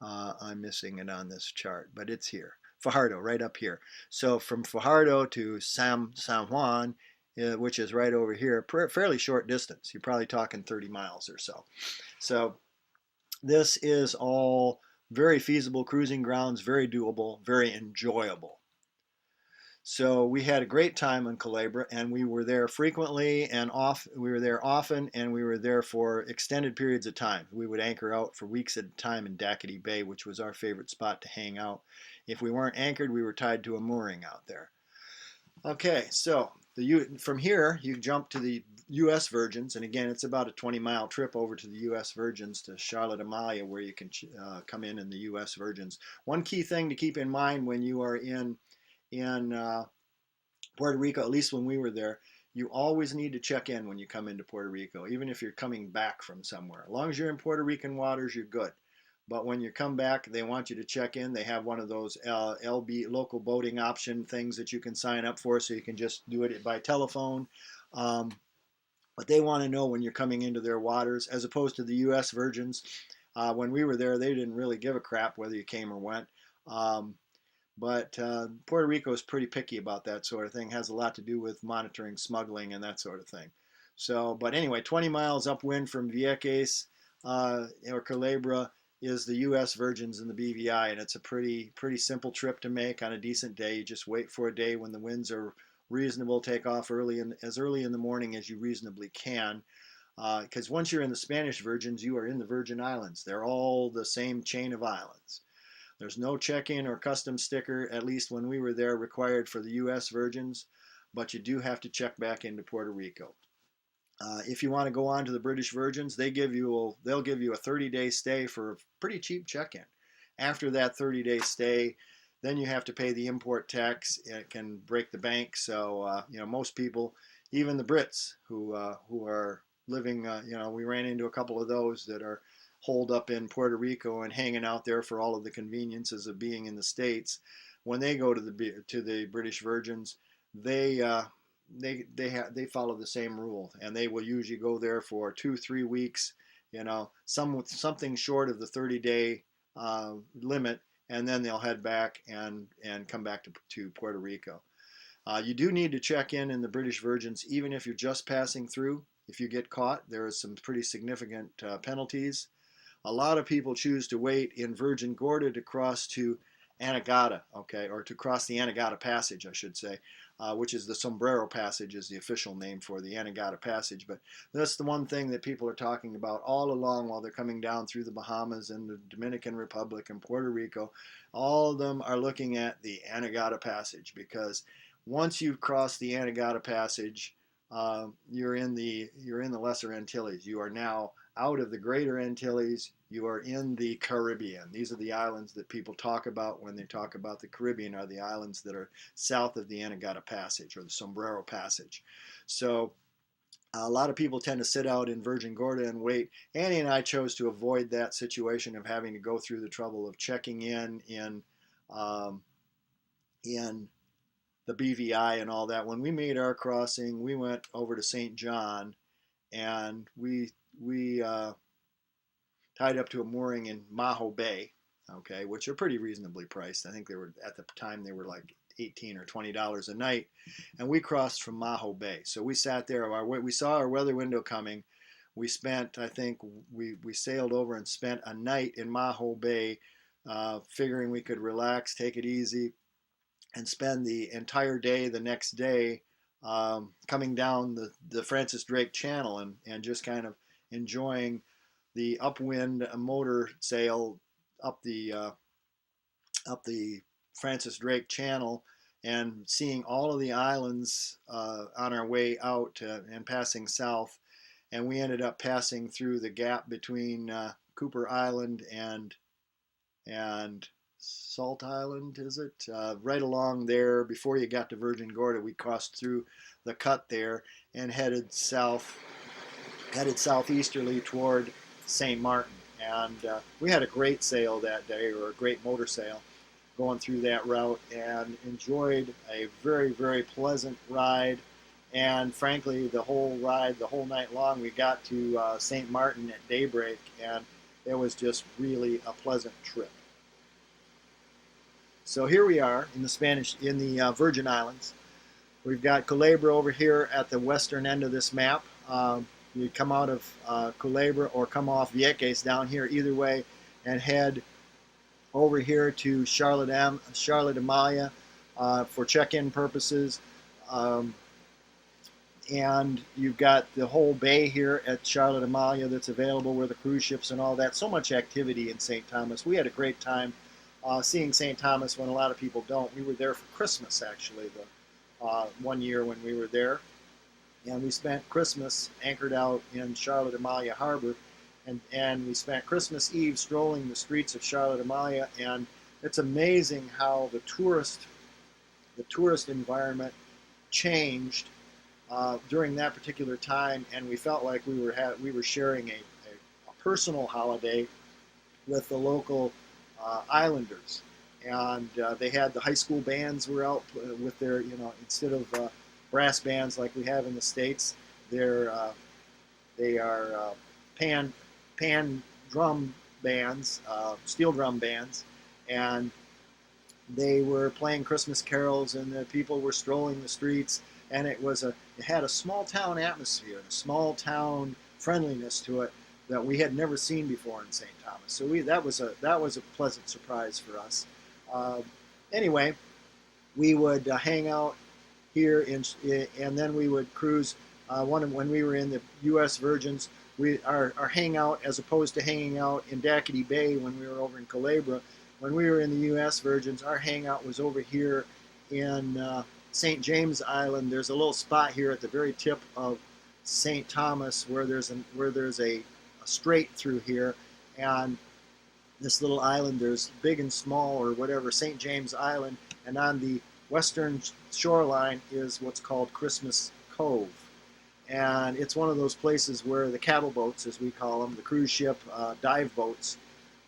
I'm missing it on this chart, but it's here. Fajardo, right up here. So from Fajardo to San Juan, which is right over here, fairly short distance. You're probably talking 30 miles or so. So this is all very feasible cruising grounds, very doable, very enjoyable. So we had a great time on Culebra, and we were there frequently and we were there often, and we were there for extended periods of time. We would anchor out for weeks at a time in Daquiti Bay, which was our favorite spot to hang out. If we weren't anchored, we were tied to a mooring out there. Okay, so from here you jump to the U.S. Virgins, and again it's about a 20-mile trip over to the U.S. Virgins to Charlotte Amalia, where you can come in the U.S. Virgins. One key thing to keep in mind when you are in Puerto Rico, at least when we were there, you always need to check in when you come into Puerto Rico, even if you're coming back from somewhere. As long as you're in Puerto Rican waters, you're good. But when you come back, they want you to check in. They have one of those LB, local boating option things that you can sign up for, so you can just do it by telephone. But they want to know when you're coming into their waters, as opposed to the U.S. Virgins. When we were there, they didn't really give a crap whether you came or went. But Puerto Rico is pretty picky about that sort of thing. It has a lot to do with monitoring smuggling and that sort of thing. So, but anyway, 20 miles upwind from Vieques or Culebra is the U.S. Virgins and the BVI, and it's a pretty simple trip to make on a decent day. You just wait for a day when the winds are reasonable. Take off as early in the morning as you reasonably can, because once you're in the Spanish Virgins, you are in the Virgin Islands. They're all the same chain of islands. There's no check-in or custom sticker, at least when we were there, required for the U.S. Virgins, but you do have to check back into Puerto Rico. If you want to go on to the British Virgins, they'll give you a 30-day stay for a pretty cheap check-in. After that 30-day stay, then you have to pay the import tax. It can break the bank. So most people, even the Brits who are living, we ran into a couple of those that are holed up in Puerto Rico and hanging out there for all of the conveniences of being in the States. When they go to the British Virgins, they follow the same rule, and they will usually go there for 2-3 weeks, something short of the 30-day limit, and then they'll head back and come back to Puerto Rico. You do need to check in the British Virgins, even if you're just passing through. If you get caught, there is some pretty significant penalties. A lot of people choose to wait in Virgin Gorda to cross to Anegada, or to cross the Anegada Passage, I should say, which is the Sombrero Passage is the official name for the Anegada Passage. But that's the one thing that people are talking about all along while they're coming down through the Bahamas and the Dominican Republic and Puerto Rico. All of them are looking at the Anegada Passage, because once you've crossed the Anegada Passage, you're in the Lesser Antilles. You are now out of the Greater Antilles. You are in the Caribbean. These are the islands that people talk about when they talk about the Caribbean, are the islands that are south of the Anegada Passage or the Sombrero Passage. So a lot of people tend to sit out in Virgin Gorda and wait. Annie and I chose to avoid that situation of having to go through the trouble of checking in the BVI and all that. When we made our crossing, we went over to St. John, and we tied up to a mooring in Maho Bay, which are pretty reasonably priced. I think they were, at the time, they were like $18 or $20 a night, and we crossed from Maho Bay. So we sat there. We saw our weather window coming. We spent, I think, we sailed over and spent a night in Maho Bay, figuring we could relax, take it easy, and spend the entire day the next day coming down the Francis Drake Channel and just kind of enjoying the upwind motor sail up the Francis Drake Channel and seeing all of the islands on our way out and passing south. And we ended up passing through the gap between Cooper Island and Salt Island, is it? Right along there, before you got to Virgin Gorda, we crossed through the cut there and headed southeasterly toward St. Martin. And we had a great sail that day, or a great motor sail, going through that route, and enjoyed a very, very pleasant ride. And frankly, the whole night long, we got to St. Martin at daybreak, and it was just really a pleasant trip. So here we are in the Virgin Islands. We've got Culebra over here at the western end of this map. You come out of Culebra or come off Vieques down here, either way, and head over here to Charlotte Amalia for check-in purposes. And you've got the whole bay here at Charlotte Amalia that's available, where the cruise ships and all that. So much activity in St. Thomas. We had a great time seeing St. Thomas when a lot of people don't. We were there for Christmas, actually, one year when we were there. And we spent Christmas anchored out in Charlotte Amalia Harbor. And we spent Christmas Eve strolling the streets of Charlotte Amalia. And it's amazing how the tourist environment changed during that particular time. And we felt like we were sharing a personal holiday with the local islanders. And they had the high school bands were out with their, instead of brass bands like we have in the States, they are pan drum bands, steel drum bands, and they were playing Christmas carols, and the people were strolling the streets, and it had a small town atmosphere, a small town friendliness to it that we had never seen before in St. Thomas. So that was a pleasant surprise for us. Anyway, we would hang out here and then we would cruise. When we were in the U.S. Virgins, our hangout, as opposed to hanging out in Dackety Bay when we were over in Culebra, when we were in the U.S. Virgins, our hangout was over here in St. James Island. There's a little spot here at the very tip of St. Thomas where there's a strait through here, and this little island, there's big and small or whatever, St. James Island, and on the western shoreline is what's called Christmas Cove. And it's one of those places where the cattle boats, as we call them, the cruise ship dive boats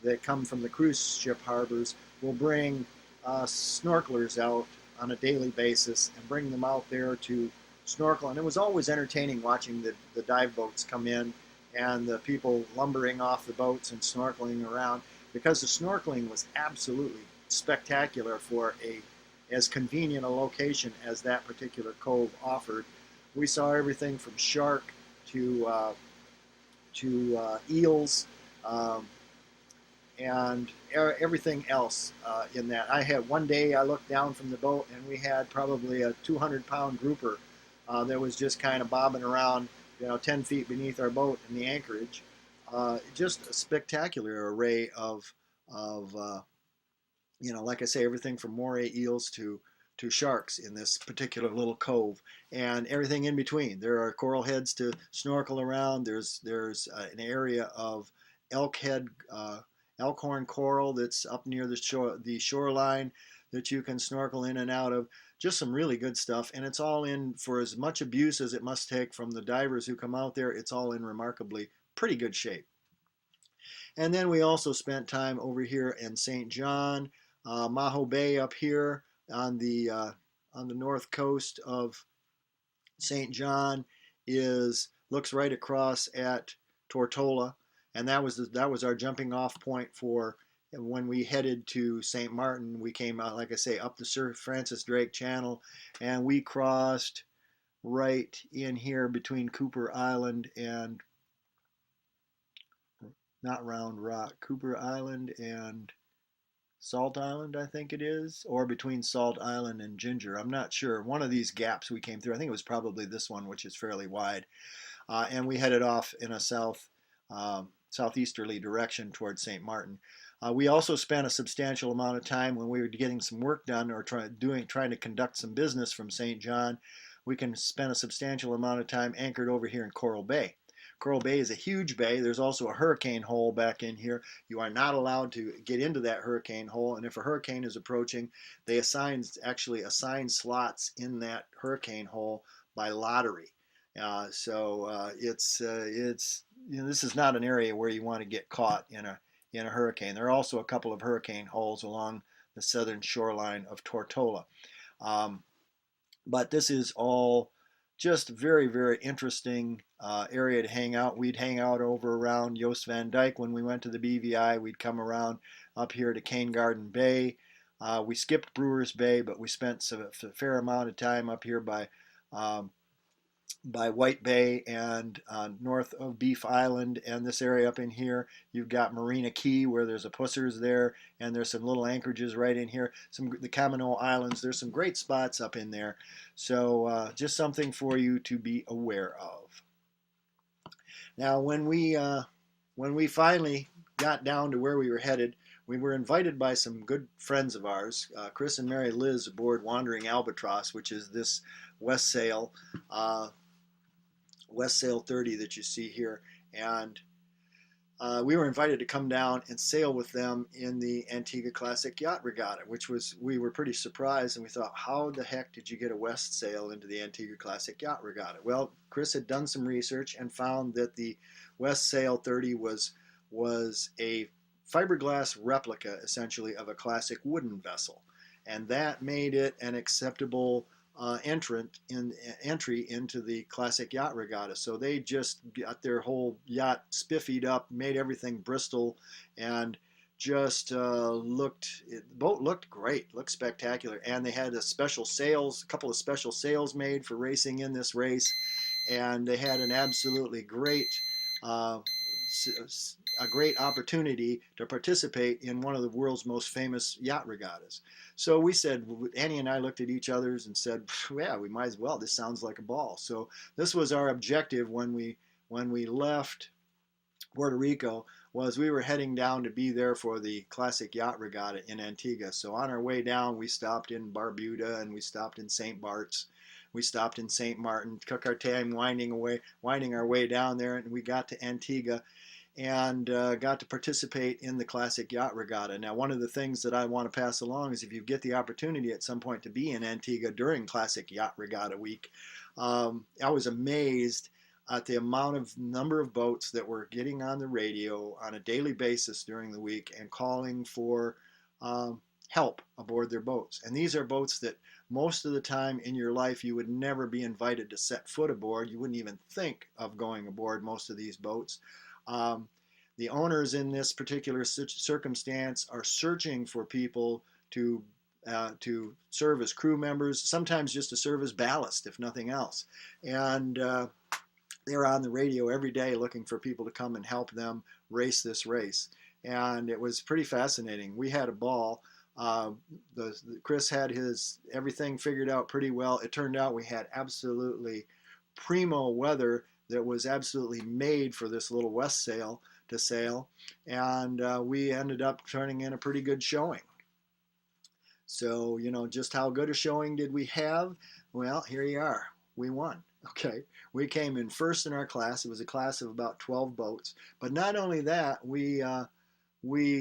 that come from the cruise ship harbors, will bring snorkelers out on a daily basis and bring them out there to snorkel. And it was always entertaining watching the dive boats come in and the people lumbering off the boats and snorkeling around, because the snorkeling was absolutely spectacular for as convenient a location as that particular cove offered. We saw everything from shark to eels and everything else in that. One day I looked down from the boat and we had probably a 200-pound grouper that was just kind of bobbing around, 10 feet beneath our boat in the anchorage. Just a spectacular array of like I say, everything from moray eels to sharks in this particular little cove, and everything in between. There are coral heads to snorkel around. There's an area of elkhorn coral that's up near the shoreline that you can snorkel in and out of. Just some really good stuff, and it's all in, for as much abuse as it must take from the divers who come out there, it's all in remarkably pretty good shape. And then we also spent time over here in St. John, Maho Bay up here on the north coast of St. John looks right across at Tortola, and that was our jumping off point for when we headed to St. Martin. We came out, like I say, up the Sir Francis Drake Channel, and we crossed right in here between Cooper Island and not Round Rock, Cooper Island and Salt Island, I think it is, or between Salt Island and Ginger. I'm not sure. One of these gaps we came through. I think it was probably this one, which is fairly wide. And we headed off in a southeasterly direction towards St. Martin. We also spent a substantial amount of time when we were getting some work done or trying to conduct some business from St. John. We can spend a substantial amount of time anchored over here in Coral Bay. Coral Bay is a huge bay. There's also a hurricane hole back in here. You are not allowed to get into that hurricane hole, and if a hurricane is approaching, they actually assign slots in that hurricane hole by lottery. This is not an area where you want to get caught in a hurricane. There are also a couple of hurricane holes along the southern shoreline of Tortola. But this is all just very, very interesting area to hang out. We'd hang out over around Joost Van Dyke when we went to the BVI. We'd come around up here to Cane Garden Bay. We skipped Brewers Bay, but we spent a fair amount of time up here by White Bay and north of Beef Island, and this area up in here. You've got Marina Key where there's a Pussers there, and there's some little anchorages right in here. The Kamino Islands, there's some great spots up in there. So just something for you to be aware of. Now when we finally got down to where we were headed, we were invited by some good friends of ours, Chris and Mary Liz, aboard Wandering Albatross, which is this West Sail 30 that you see here, and we were invited to come down and sail with them in the Antigua Classic Yacht Regatta, we were pretty surprised, and we thought, how the heck did you get a West Sail into the Antigua Classic Yacht Regatta? Well, Chris had done some research and found that the West Sail 30 was a fiberglass replica, essentially, of a classic wooden vessel, and that made it an acceptable entry into the Classic Yacht Regatta. So they just got their whole yacht spiffied up, made everything Bristol, and just the boat looked great, looked spectacular, and they had a couple of special sails made for racing in this race, and they had an absolutely great a great opportunity to participate in one of the world's most famous yacht regattas. So we said, Annie and I looked at each other and said, yeah, we might as well. This sounds like a ball. So this was our objective when we left Puerto Rico, was we were heading down to be there for the classic yacht regatta in Antigua. So on our way down, we stopped in Barbuda and we stopped in St. Bart's. We stopped in St. Martin, took our time winding our way down there, and we got to Antigua and got to participate in the classic yacht regatta. Now, one of the things that I want to pass along is if you get the opportunity at some point to be in Antigua during classic yacht regatta week, I was amazed at the number of boats that were getting on the radio on a daily basis during the week and calling for help aboard their boats. And these are boats that most of the time in your life you would never be invited to set foot aboard. You wouldn't even think of going aboard most of these boats. The owners in this particular circumstance are searching for people to serve as crew members, sometimes just to serve as ballast, if nothing else. And they're on the radio every day looking for people to come and help them race this race. And it was pretty fascinating. We had a ball. Chris had his everything figured out pretty well. It turned out we had absolutely primo weather that was absolutely made for this little west sail to sail, and we ended up turning in a pretty good showing. So, just how good a showing did we have? Well, here you are. We won. Okay, we came in first in our class. It was a class of about 12 boats. But not only that, we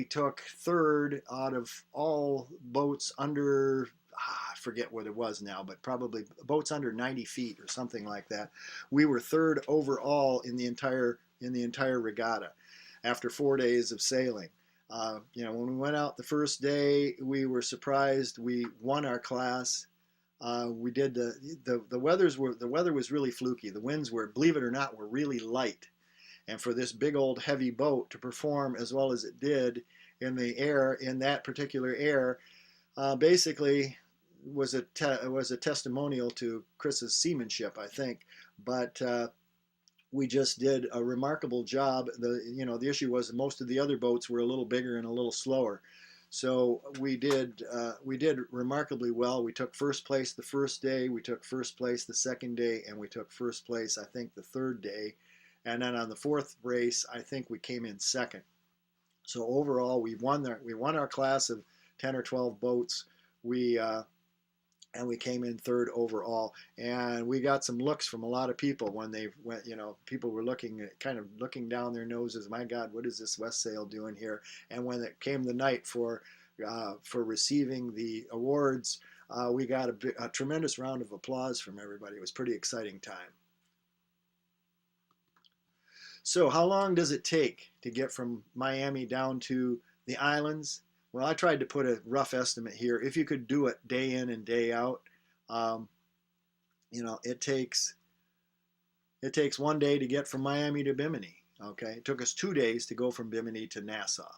took third out of all boats under, I forget what it was now, but probably boats under 90 feet or something like that. We were third overall in the entire regatta after 4 days of sailing. When we went out the first day, we were surprised. We won our class. We did the weather was really fluky. The winds were, believe it or not, were really light. And for this big old heavy boat to perform as well as it did in the air, in that particular air, basically was a testimonial to Chris's seamanship, I think. But we just did a remarkable job. The issue was most of the other boats were a little bigger and a little slower. So we did remarkably well. We took first place the first day, we took first place the second day, and we took first place, I think, the third day. And then on the fourth race, I think we came in second. So overall, we won our class of 10 or 12 boats. And we came in third overall. And we got some looks from a lot of people when they went, people were kind of looking down their noses. My God, what is this West Sail doing here? And when it came the night for receiving the awards, we got a tremendous round of applause from everybody. It was a pretty exciting time. So how long does it take to get from Miami down to the islands? Well, I tried to put a rough estimate here. If you could do it day in and day out, it takes 1 day to get from Miami to Bimini. Okay, it took us 2 days to go from Bimini to Nassau.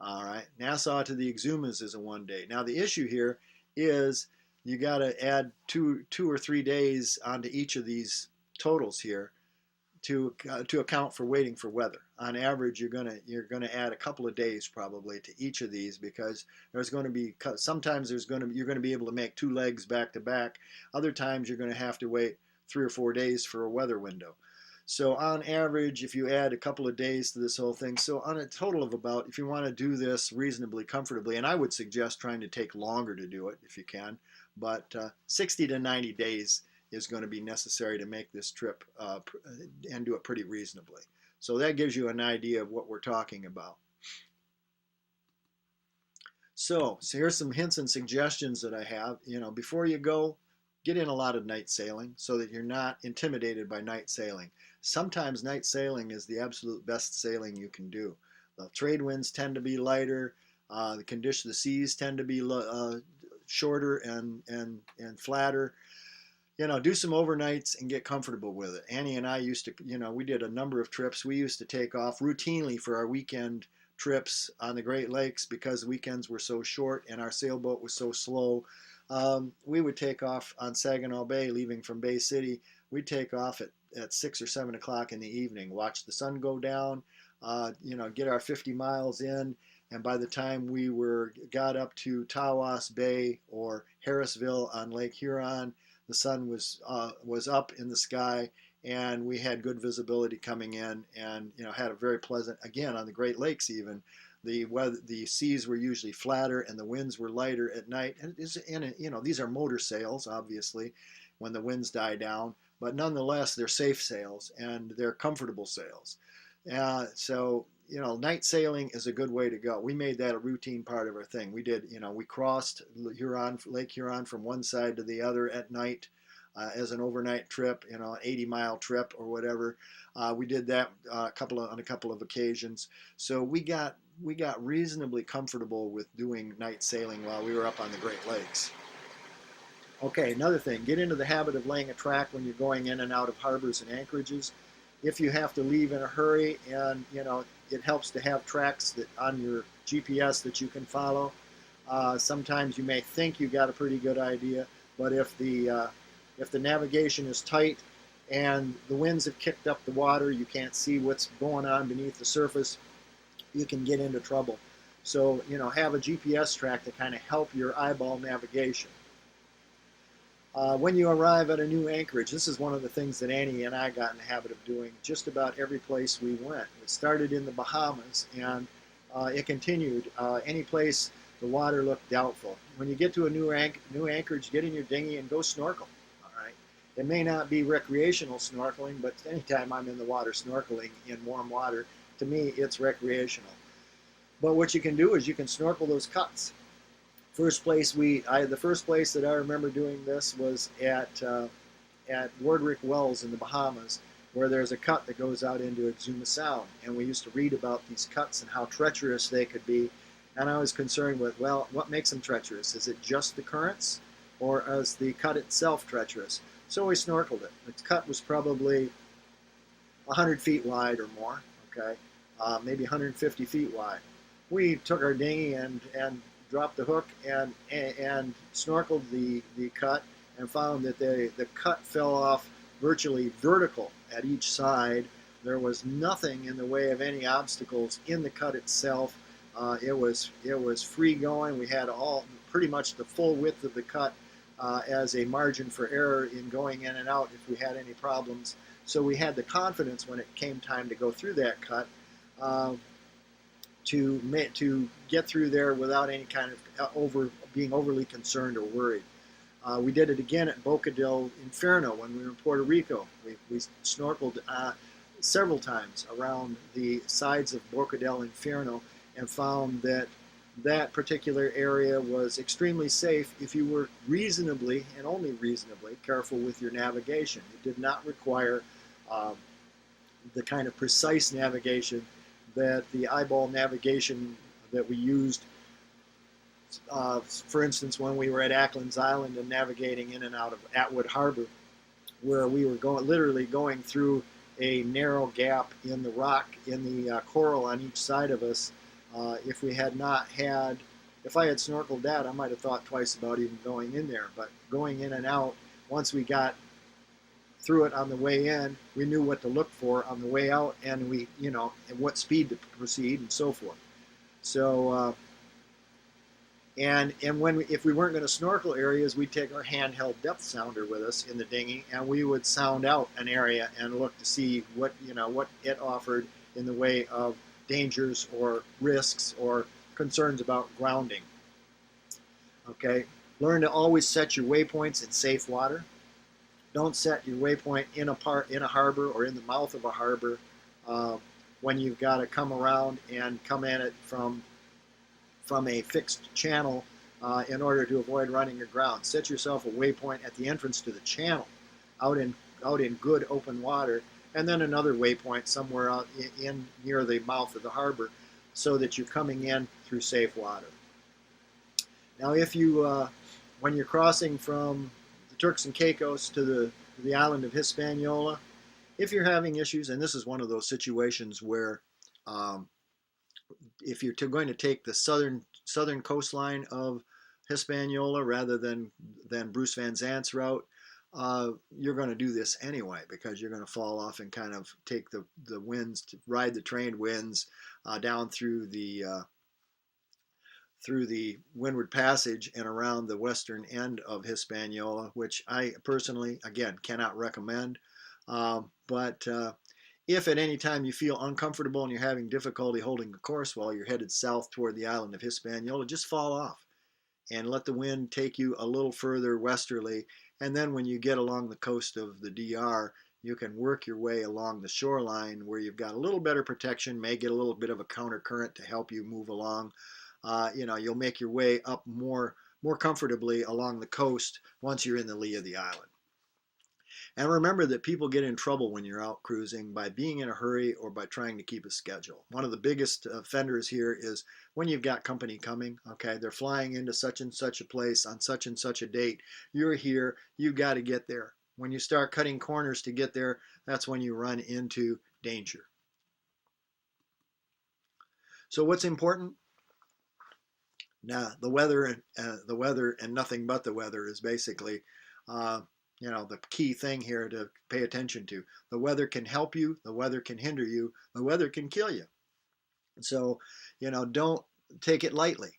All right, Nassau to the Exumas is a 1 day. Now the issue here is you got to add two or 3 days onto each of these totals here to account for waiting for weather. On average, you're gonna add a couple of days probably to each of these, because there's going to be sometimes you're going to be able to make 2 legs back to back. Other times you're going to have to wait 3 or 4 days for a weather window. So on average, if you add a couple of days to this whole thing, so on a total of about, if you want to do this reasonably comfortably, and I would suggest trying to take longer to do it if you can, but 60 to 90 days is going to be necessary to make this trip and do it pretty reasonably. So that gives you an idea of what we're talking about. So here's some hints and suggestions that I have. Before you go, get in a lot of night sailing so that you're not intimidated by night sailing. Sometimes night sailing is the absolute best sailing you can do. The trade winds tend to be lighter. The seas tend to be shorter and flatter. Do some overnights and get comfortable with it. Annie and I used to, we did a number of trips. We used to take off routinely for our weekend trips on the Great Lakes because the weekends were so short and our sailboat was so slow. We would take off on Saginaw Bay, leaving from Bay City. We'd take off at 6 or 7 o'clock in the evening, watch the sun go down, get our 50 miles in, and by the time we got up to Tawas Bay or Harrisville on Lake Huron, the sun was up in the sky, and we had good visibility coming in, and had a very pleasant, again on the Great Lakes even. The seas were usually flatter and the winds were lighter at night. And these are motor sails, obviously, when the winds die down, but nonetheless they're safe sails and they're comfortable sails. So night sailing is a good way to go. We made that a routine part of our thing. We crossed Lake Huron from one side to the other at night as an overnight trip, an 80-mile trip or whatever. We did that on a couple of occasions. So we got reasonably comfortable with doing night sailing while we were up on the Great Lakes. Okay, another thing, get into the habit of laying a track when you're going in and out of harbors and anchorages. If you have to leave in a hurry, and it helps to have tracks that on your GPS that you can follow. Sometimes you may think you got a pretty good idea, but if the navigation is tight and the winds have kicked up the water, you can't see what's going on beneath the surface, you can get into trouble. So, have a GPS track to kind of help your eyeball navigation. When you arrive at a new anchorage, this is one of the things that Annie and I got in the habit of doing just about every place we went. It started in the Bahamas, and it continued. Any place the water looked doubtful. When you get to a new anchorage, get in your dinghy and go snorkel. All right. It may not be recreational snorkeling, but anytime I'm in the water snorkeling in warm water, to me it's recreational. But what you can do is you can snorkel those cuts. The first place that I remember doing this was at Wardrick Wells in the Bahamas, where there's a cut that goes out into Exuma Sound, and we used to read about these cuts and how treacherous they could be, and I was concerned with, well, what makes them treacherous? Is it just the currents, or is the cut itself treacherous? So we snorkeled it. The cut was probably 100 feet wide or more, okay, maybe 150 feet wide. We took our dinghy and dropped the hook and snorkeled the cut, and found that the cut fell off virtually vertical at each side. There was nothing in the way of any obstacles in the cut itself. It was free going. We had pretty much the full width of the cut as a margin for error in going in and out if we had any problems. So we had the confidence when it came time to go through that cut to get through there without any kind of being overly concerned or worried. We did it again at Boca del Inferno when we were in Puerto Rico. We snorkeled several times around the sides of Boca del Inferno and found that that particular area was extremely safe if you were reasonably, and only reasonably, careful with your navigation. It did not require the kind of precise navigation that the eyeball navigation that we used, for instance, when we were at Ackland's Island and navigating in and out of Atwood Harbor, where we were literally going through a narrow gap in the rock, in the coral on each side of us. If I had snorkeled that, I might have thought twice about even going in there. But going in and out, once we got through it on the way in, we knew what to look for on the way out, and and what speed to proceed and so forth. So, if we weren't going to snorkel areas, we'd take our handheld depth sounder with us in the dinghy, and we would sound out an area and look to see what it offered in the way of dangers or risks or concerns about grounding. Okay, learn to always set your waypoints in safe water. Don't set your waypoint in a harbor or in the mouth of a harbor when you've got to come around and come at it from a fixed channel in order to avoid running aground. Set yourself a waypoint at the entrance to the channel, out in good open water, and then another waypoint somewhere out in near the mouth of the harbor, so that you're coming in through safe water. Now, if you when you're crossing from the Turks and Caicos to the island of Hispaniola, if you're having issues, and this is one of those situations where if you're going to take the southern coastline of Hispaniola rather than Bruce Van Zant's route, you're going to do this anyway because you're going to fall off and kind of take the winds, to ride the trained winds down through the Windward Passage and around the western end of Hispaniola, which I personally, again, cannot recommend. But if at any time you feel uncomfortable and you're having difficulty holding the course while you're headed south toward the island of Hispaniola, just fall off and let the wind take you a little further westerly. And then when you get along the coast of the DR, you can work your way along the shoreline where you've got a little better protection, may get a little bit of a counter current to help you move along. You'll make your way up more comfortably along the coast once you're in the lee of the island. And remember that people get in trouble when you're out cruising by being in a hurry or by trying to keep a schedule. One of the biggest offenders here is when you've got company coming, okay, they're flying into such and such a place on such and such a date. You're here, you've got to get there. When you start cutting corners to get there, that's when you run into danger. So what's important? Now, the weather and nothing but the weather is basically the key thing here to pay attention to. The weather can help you, the weather can hinder you, the weather can kill you. So, don't take it lightly.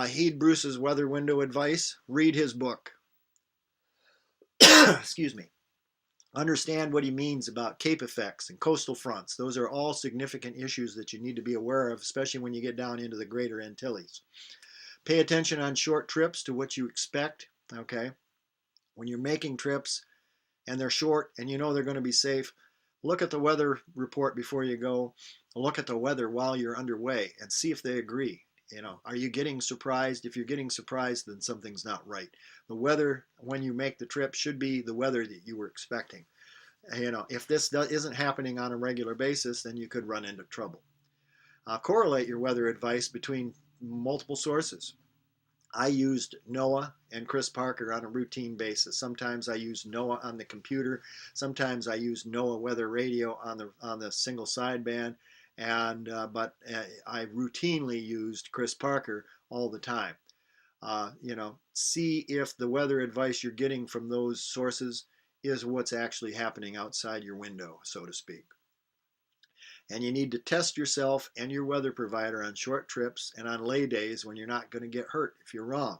Heed Bruce's weather window advice. Read his book. Excuse me. Understand what he means about Cape effects and coastal fronts. Those are all significant issues that you need to be aware of, especially when you get down into the Greater Antilles. Pay attention on short trips to what you expect, okay? When you're making trips and they're short and you know they're going to be safe, look at the weather report before you go. Look at the weather while you're underway and see if they agree. Are you getting surprised? If you're getting surprised, then something's not right. The weather when you make the trip should be the weather that you were expecting. If this isn't happening on a regular basis, then you could run into trouble. Correlate your weather advice between multiple sources. I used NOAA and Chris Parker on a routine basis. Sometimes I use NOAA on the computer. Sometimes I use NOAA weather radio on the single sideband. But I routinely used Chris Parker all the time. See if the weather advice you're getting from those sources is what's actually happening outside your window, so to speak. And you need to test yourself and your weather provider on short trips and on lay days when you're not going to get hurt if you're wrong.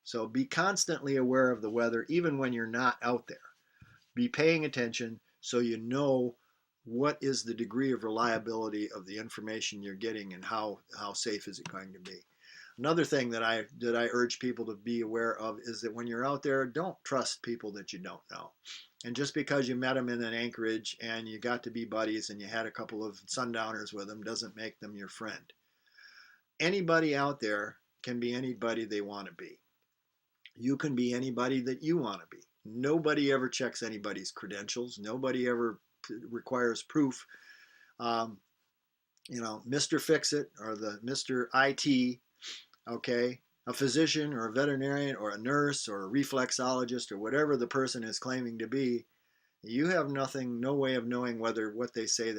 So be constantly aware of the weather even when you're not out there. Be paying attention so you know what is the degree of reliability of the information you're getting and how safe is it going to be. Another thing that I urge people to be aware of is that when you're out there, don't trust people that you don't know. And just because you met them in an anchorage and you got to be buddies and you had a couple of sundowners with them doesn't make them your friend. Anybody out there can be anybody they want to be. You can be anybody that you want to be. Nobody ever checks anybody's credentials. Nobody ever requires proof. Mr. Fix-It or the Mr. IT, okay, a physician or a veterinarian or a nurse or a reflexologist or whatever the person is claiming to be, you have no way of knowing whether what they say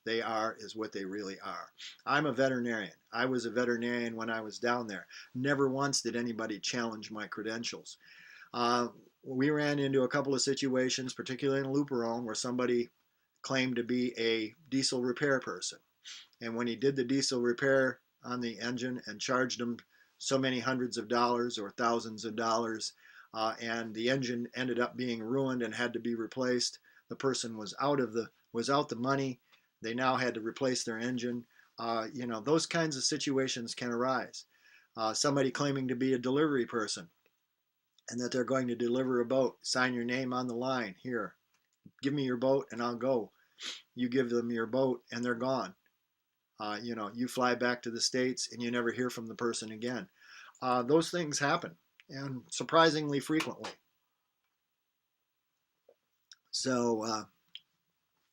they are is what they really are. I'm a veterinarian. I was a veterinarian when I was down there. Never once did anybody challenge my credentials. We ran into a couple of situations, particularly in Luperon, where somebody claimed to be a diesel repair person. And when he did the diesel repair on the engine and charged them so many hundreds of dollars or thousands of dollars, and the engine ended up being ruined and had to be replaced, the person was out the money. They now had to replace their engine. Those kinds of situations can arise. Somebody claiming to be a delivery person and that they're going to deliver a boat, sign your name on the line. Here, give me your boat and I'll go. You give them your boat and they're gone. You fly back to the States and you never hear from the person again. Those things happen, and surprisingly frequently. So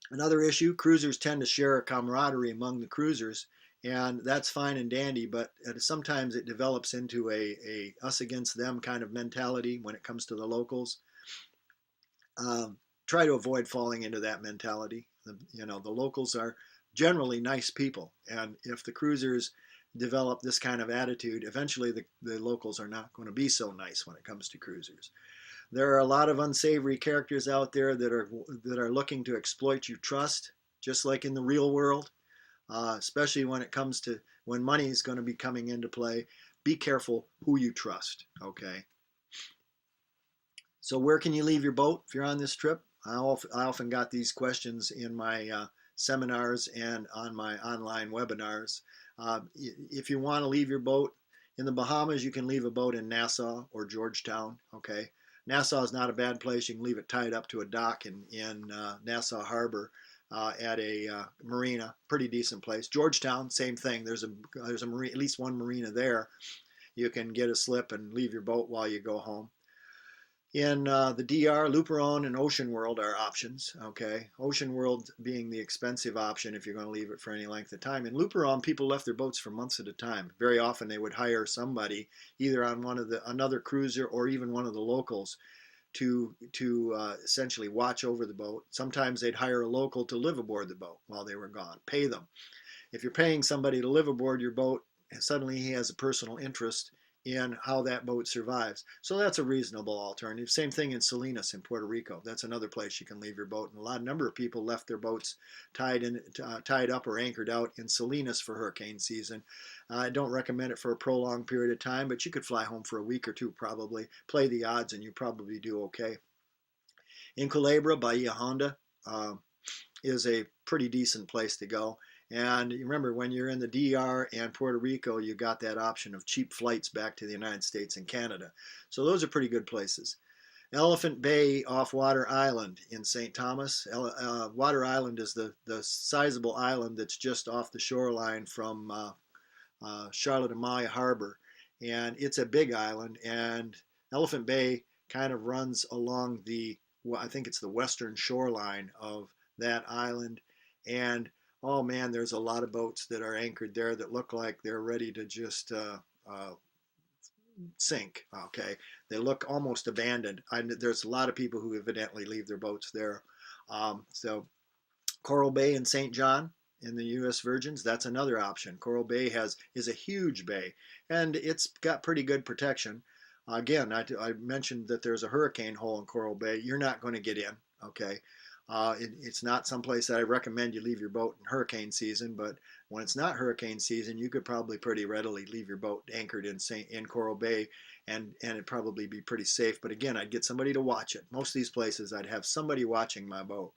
another issue, cruisers tend to share a camaraderie among the cruisers, and that's fine and dandy, but sometimes it develops into a us against them kind of mentality when it comes to the locals. Try to avoid falling into that mentality. The locals are generally nice people, and if the cruisers develop this kind of attitude, eventually the locals are not going to be so nice when it comes to cruisers. There are a lot of unsavory characters out there that are looking to exploit your trust, just like in the real world, especially when it comes to when money is going to be coming into play. Be careful who you trust, okay? So where can you leave your boat if you're on this trip? I often got these questions in my seminars and on my online webinars. If you want to leave your boat in the Bahamas, you can leave a boat in Nassau or Georgetown. Okay, Nassau is not a bad place. You can leave it tied up to a dock in Nassau Harbor at a marina, pretty decent place. Georgetown, same thing. There's a marina, at least one marina there. You can get a slip and leave your boat while you go home. In the DR, Luperon and Ocean World are options. Okay, Ocean World being the expensive option if you're going to leave it for any length of time. In Luperon, people left their boats for months at a time. Very often, they would hire somebody either on another cruiser or even one of the locals to essentially watch over the boat. Sometimes they'd hire a local to live aboard the boat while they were gone. Pay them. If you're paying somebody to live aboard your boat, suddenly he has a personal interest in how that boat survives. So that's a reasonable alternative. Same thing in Salinas in Puerto Rico. That's another place you can leave your boat. And a number of people left their boats tied up or anchored out in Salinas for hurricane season. I don't recommend it for a prolonged period of time, but you could fly home for a week or two probably. Play the odds and you probably do okay. In Culebra, Bahia Honda is a pretty decent place to go. And remember, when you're in the DR and Puerto Rico, you got that option of cheap flights back to the United States and Canada. So those are pretty good places. Elephant Bay off Water Island in St. Thomas. Water Island is the sizable island that's just off the shoreline from Charlotte Amalie Harbor. And it's a big island. And Elephant Bay kind of runs along I think it's the western shoreline of that island. And oh man, there's a lot of boats that are anchored there that look like they're ready to just sink. Okay, they look almost abandoned. There's a lot of people who evidently leave their boats there. So Coral Bay in St. John in the U.S. Virgins, that's another option. Coral Bay is a huge bay, and it's got pretty good protection. Again, I mentioned that there's a hurricane hole in Coral Bay. You're not going to get in. Okay. It's not someplace that I recommend you leave your boat in hurricane season, but when it's not hurricane season, you could probably pretty readily leave your boat anchored in Coral Bay, and it'd probably be pretty safe. But again, I'd get somebody to watch it. Most of these places, I'd have somebody watching my boat.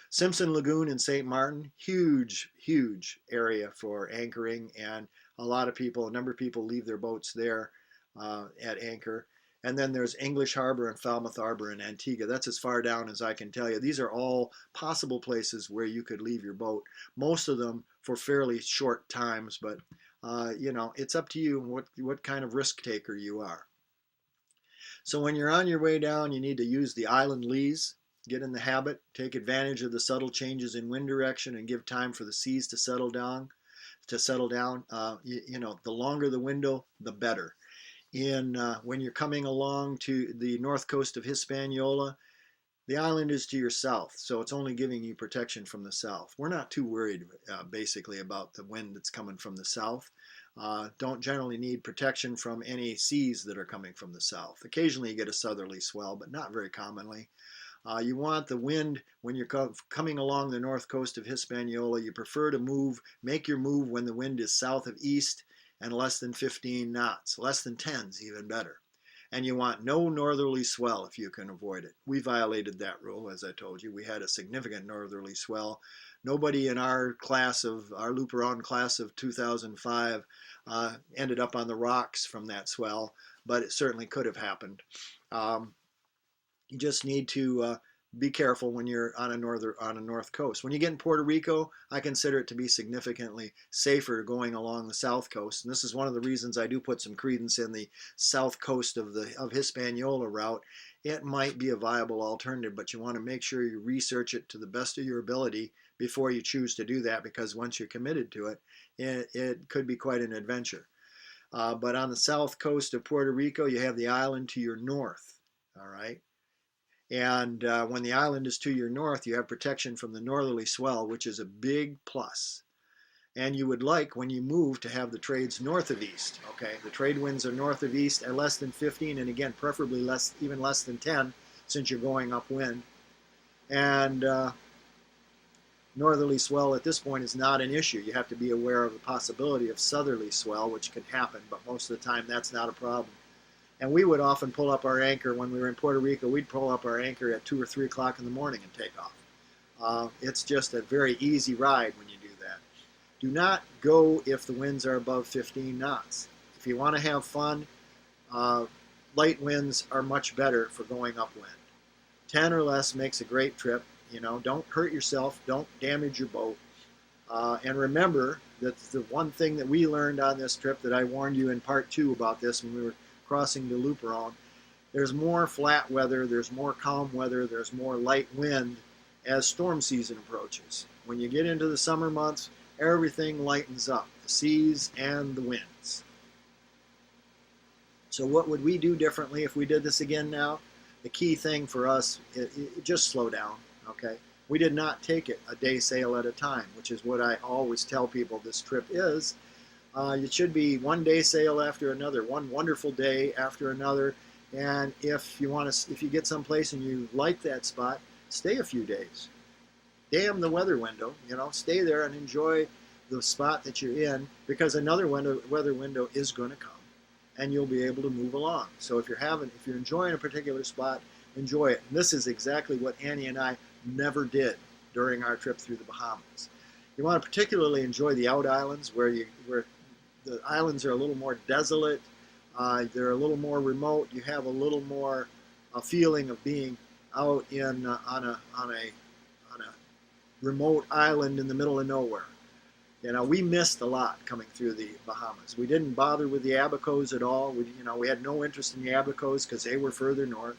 Simpson Lagoon in St. Martin, huge area for anchoring, and a number of people leave their boats there at anchor. And then there's English Harbor and Falmouth Harbor in Antigua. That's as far down as I can tell you. These are all possible places where you could leave your boat. Most of them for fairly short times, but it's up to you what kind of risk taker you are. So when you're on your way down, you need to use the island lees. Get in the habit, take advantage of the subtle changes in wind direction, and give time for the seas to settle down. The longer the window, the better. When you're coming along to the north coast of Hispaniola, the island is to your south, so it's only giving you protection from the south. We're not too worried basically about the wind that's coming from the south. Don't generally need protection from any seas that are coming from the south. Occasionally you get a southerly swell, but not very commonly. You want the wind when you're coming along the north coast of Hispaniola. You prefer to make your move when the wind is south of east and less than 15 knots. Less than 10's even better. And you want no northerly swell if you can avoid it. We violated that rule, as I told you. We had a significant northerly swell. Nobody in our Luperon class of 2005 ended up on the rocks from that swell, but it certainly could have happened. You just need to be careful when you're on a north coast. When you get in Puerto Rico, I consider it to be significantly safer going along the south coast. And this is one of the reasons I do put some credence in the south coast of Hispaniola route. It might be a viable alternative, but you want to make sure you research it to the best of your ability before you choose to do that, because once you're committed to it, it could be quite an adventure. But on the south coast of Puerto Rico, you have the island to your north. All right. And when the island is to your north, you have protection from the northerly swell, which is a big plus. And you would like, when you move, to have the trades north of east. Okay, the trade winds are north of east at less than 15, and again, preferably less, even less than 10, since you're going upwind. And northerly swell at this point is not an issue. You have to be aware of the possibility of southerly swell, which can happen, but most of the time that's not a problem. And we would often pull up our anchor when we were in Puerto Rico. We'd pull up our anchor at 2 or 3 o'clock in the morning and take off. It's just a very easy ride when you do that. Do not go if the winds are above 15 knots. If you want to have fun, light winds are much better for going upwind. 10 or less makes a great trip. You know, don't hurt yourself, don't damage your boat. And remember that the one thing that we learned on this trip that I warned you in part 2 about this when we were crossing the Luperon, there's more flat weather, there's more calm weather, there's more light wind as storm season approaches. When you get into the summer months, everything lightens up, the seas and the winds. So what would we do differently if we did this again now? The key thing for us, just slow down. Okay, we did not take it a day sail at a time, which is what I always tell people this trip is. It should be one day sail after another, one wonderful day after another. And if you get someplace and you like that spot, stay a few days. Damn the weather window, you know, stay there and enjoy the spot that you're in, because another weather window is going to come, and you'll be able to move along. So if you're enjoying a particular spot, enjoy it. And this is exactly what Annie and I never did during our trip through the Bahamas. You want to particularly enjoy the out islands where the islands are a little more desolate, they're a little more remote. You have a little more feeling of being out in on a remote island in the middle of nowhere. You know, we missed a lot coming through the Bahamas. We didn't bother with the Abacos at all. We had no interest in the Abacos because they were further north.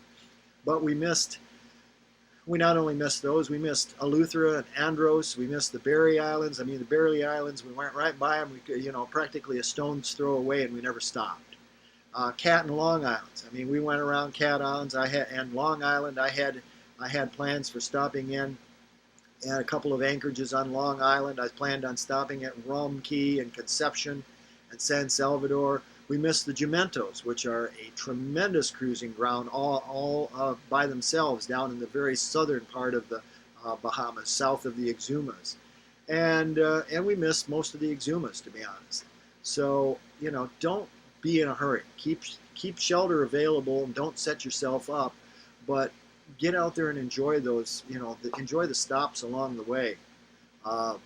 But we not only missed those, we missed Eleuthera and Andros. We missed the Berry Islands. I mean, the Berry Islands, we went right by them, practically a stone's throw away, and we never stopped. Cat and Long Islands. I mean, we went around Cat Islands and Long Island. I had plans for stopping in at a couple of anchorages on Long Island. I planned on stopping at Rum Key and Conception and San Salvador. We missed the Jumentos, which are a tremendous cruising ground all by themselves down in the very southern part of the Bahamas, south of the Exumas. And we missed most of the Exumas, to be honest. So, don't be in a hurry. Keep shelter available and don't set yourself up, but get out there and enjoy those, enjoy the stops along the way. I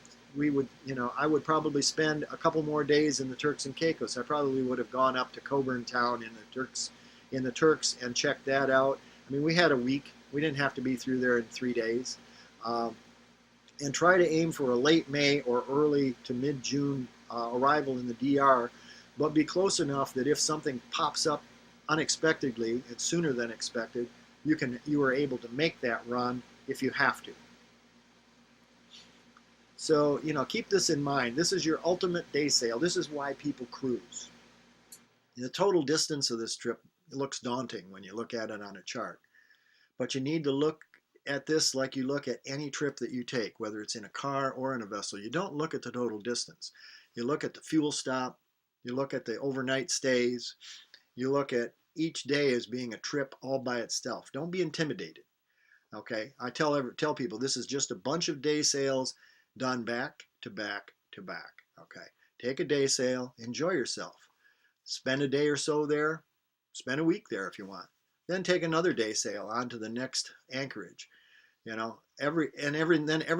would probably spend a couple more days in the Turks and Caicos. I probably would have gone up to Coburn Town in the Turks and checked that out. I mean, we had a week. We didn't have to be through there in 3 days. And try to aim for a late May or early to mid-June arrival in the DR, but be close enough that if something pops up unexpectedly and sooner than expected, you are able to make that run if you have to. So, keep this in mind. This is your ultimate day sail. This is why people cruise. The total distance of this trip looks daunting when you look at it on a chart. But you need to look at this like you look at any trip that you take, whether it's in a car or in a vessel. You don't look at the total distance. You look at the fuel stop. You look at the overnight stays. You look at each day as being a trip all by itself. Don't be intimidated. Okay? I tell people this is just a bunch of day sails done back to back to back. Okay, take a day sail, enjoy yourself. Spend a day or so there, spend a week there if you want. Then take another day sail on to the next anchorage. Every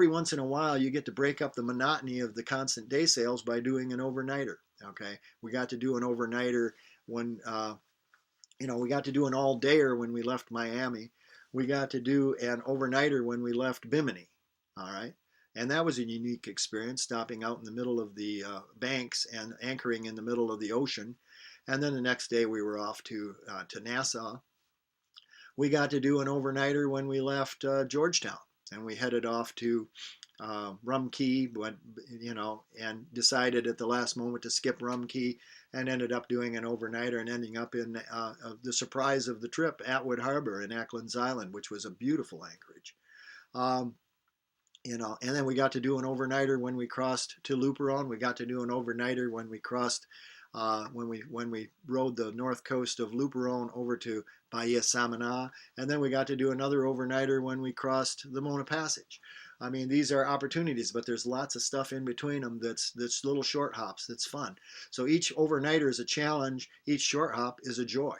once in a while you get to break up the monotony of the constant day sails by doing an overnighter. Okay, we got to do an overnighter when we got to do an all-dayer when we left Miami. We got to do an overnighter when we left Bimini. All right. And that was a unique experience, stopping out in the middle of the banks and anchoring in the middle of the ocean. And then the next day we were off to Nassau. We got to do an overnighter when we left Georgetown, and we headed off to Rum Key, and decided at the last moment to skip Rum Key, and ended up doing an overnighter and ending up in the surprise of the trip, Atwood Harbor in Acklands Island, which was a beautiful anchorage. you know. And then we got to do an overnighter when we crossed to Luperon. We got to do an overnighter when we crossed, when we rode the north coast of Luperon over to Bahia Samana, and then we got to do another overnighter when we crossed the Mona Passage. I mean, these are opportunities, but there's lots of stuff in between them that's little short hops that's fun. So each overnighter is a challenge. Each short hop is a joy.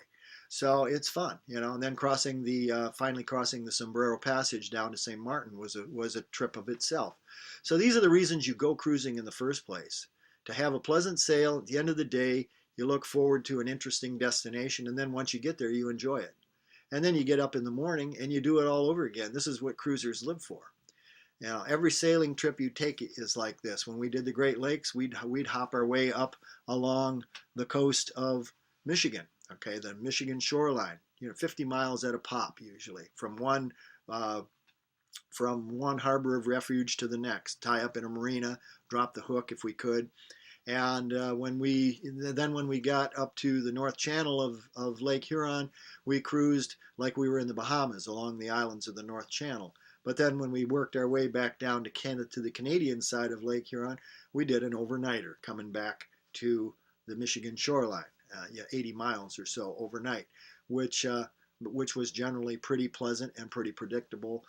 So it's fun, you know. And then crossing the finally crossing the Sombrero Passage down to St. Martin was a trip of itself. So these are the reasons you go cruising in the first place: to have a pleasant sail. At the end of the day, you look forward to an interesting destination, and then once you get there, you enjoy it. And then you get up in the morning and you do it all over again. This is what cruisers live for. You know, every sailing trip you take is like this. When we did the Great Lakes, we'd hop our way up along the coast of Michigan. Okay, the Michigan shoreline. You know, 50 miles at a pop usually uh, from one harbor of refuge to the next. Tie up in a marina, drop the hook if we could. And when we got up to the North Channel of Lake Huron, we cruised like we were in the Bahamas along the islands of the North Channel. But then when we worked our way back down to Canada, to the Canadian side of Lake Huron, we did an overnighter coming back to the Michigan shoreline, 80 miles or so overnight, which was generally pretty pleasant and pretty predictable.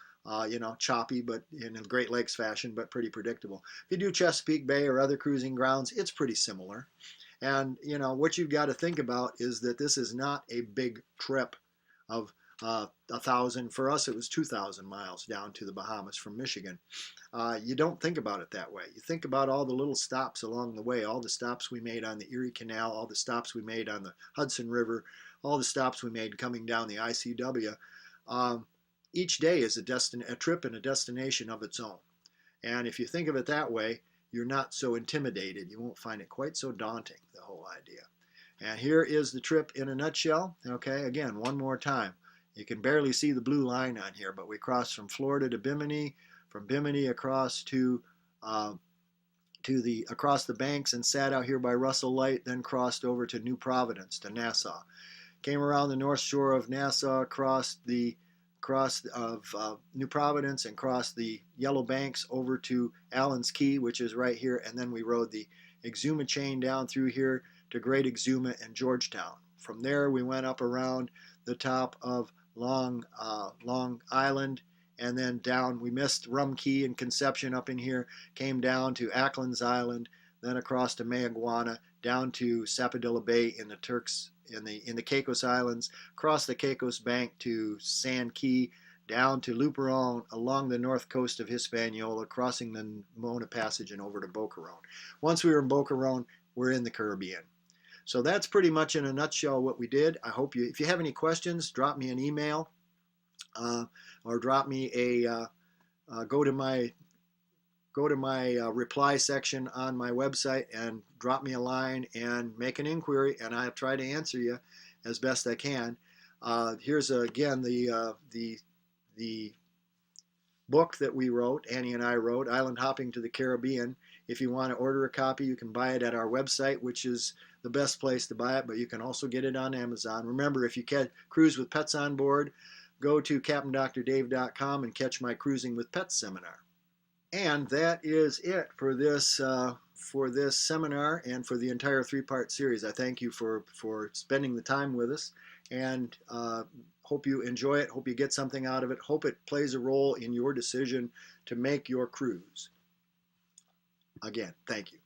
You know, choppy, but in a Great Lakes fashion, but pretty predictable. If you do Chesapeake Bay or other cruising grounds, it's pretty similar. And, you know, what you've got to think about is that this is not a big trip of 1,000. For us, it was 2,000 miles down to the Bahamas from Michigan. You don't think about it that way. You think about all the little stops along the way, all the stops we made on the Erie Canal, all the stops we made on the Hudson River, all the stops we made coming down the ICW. Each day is a trip and a destination of its own. And if you think of it that way, you're not so intimidated. You won't find it quite so daunting, the whole idea. And here is the trip in a nutshell. Okay, again, one more time. You can barely see the blue line on here, but we crossed from Florida to Bimini, from Bimini across across the banks and sat out here by Russell Light, then crossed over to New Providence, to Nassau. Came around the north shore of Nassau, crossed New Providence, and crossed the Yellow Banks over to Allen's Key, which is right here, and then we rode the Exuma chain down through here to Great Exuma and Georgetown. From there we went up around the top of Long Island, and then down. We missed Rum Key and Conception up in here, came down to Ackland's Island, then across to Mayaguana, down to Sapodilla Bay in the Turks in the Caicos Islands, across the Caicos Bank to Sand Key, down to Luperon, along the north coast of Hispaniola, crossing the Mona Passage and over to Boca Raton. Once we were in Boca Raton, we're in the Caribbean. So that's pretty much in a nutshell what we did. I hope if you have any questions, drop me an email or drop me go to my reply section on my website and drop me a line and make an inquiry, and I'll try to answer you as best I can. Here's again the book that we wrote, Annie and I wrote, Island Hopping to the Caribbean. If you want to order a copy, you can buy it at our website, which is the best place to buy it, but you can also get it on Amazon. Remember, if you can cruise with pets on board, go to CaptainDrDave.com and catch my Cruising with Pets seminar. And that is it for this seminar and for the entire three-part series. I thank you for spending the time with us, and hope you enjoy it, hope you get something out of it, hope it plays a role in your decision to make your cruise. Again, thank you.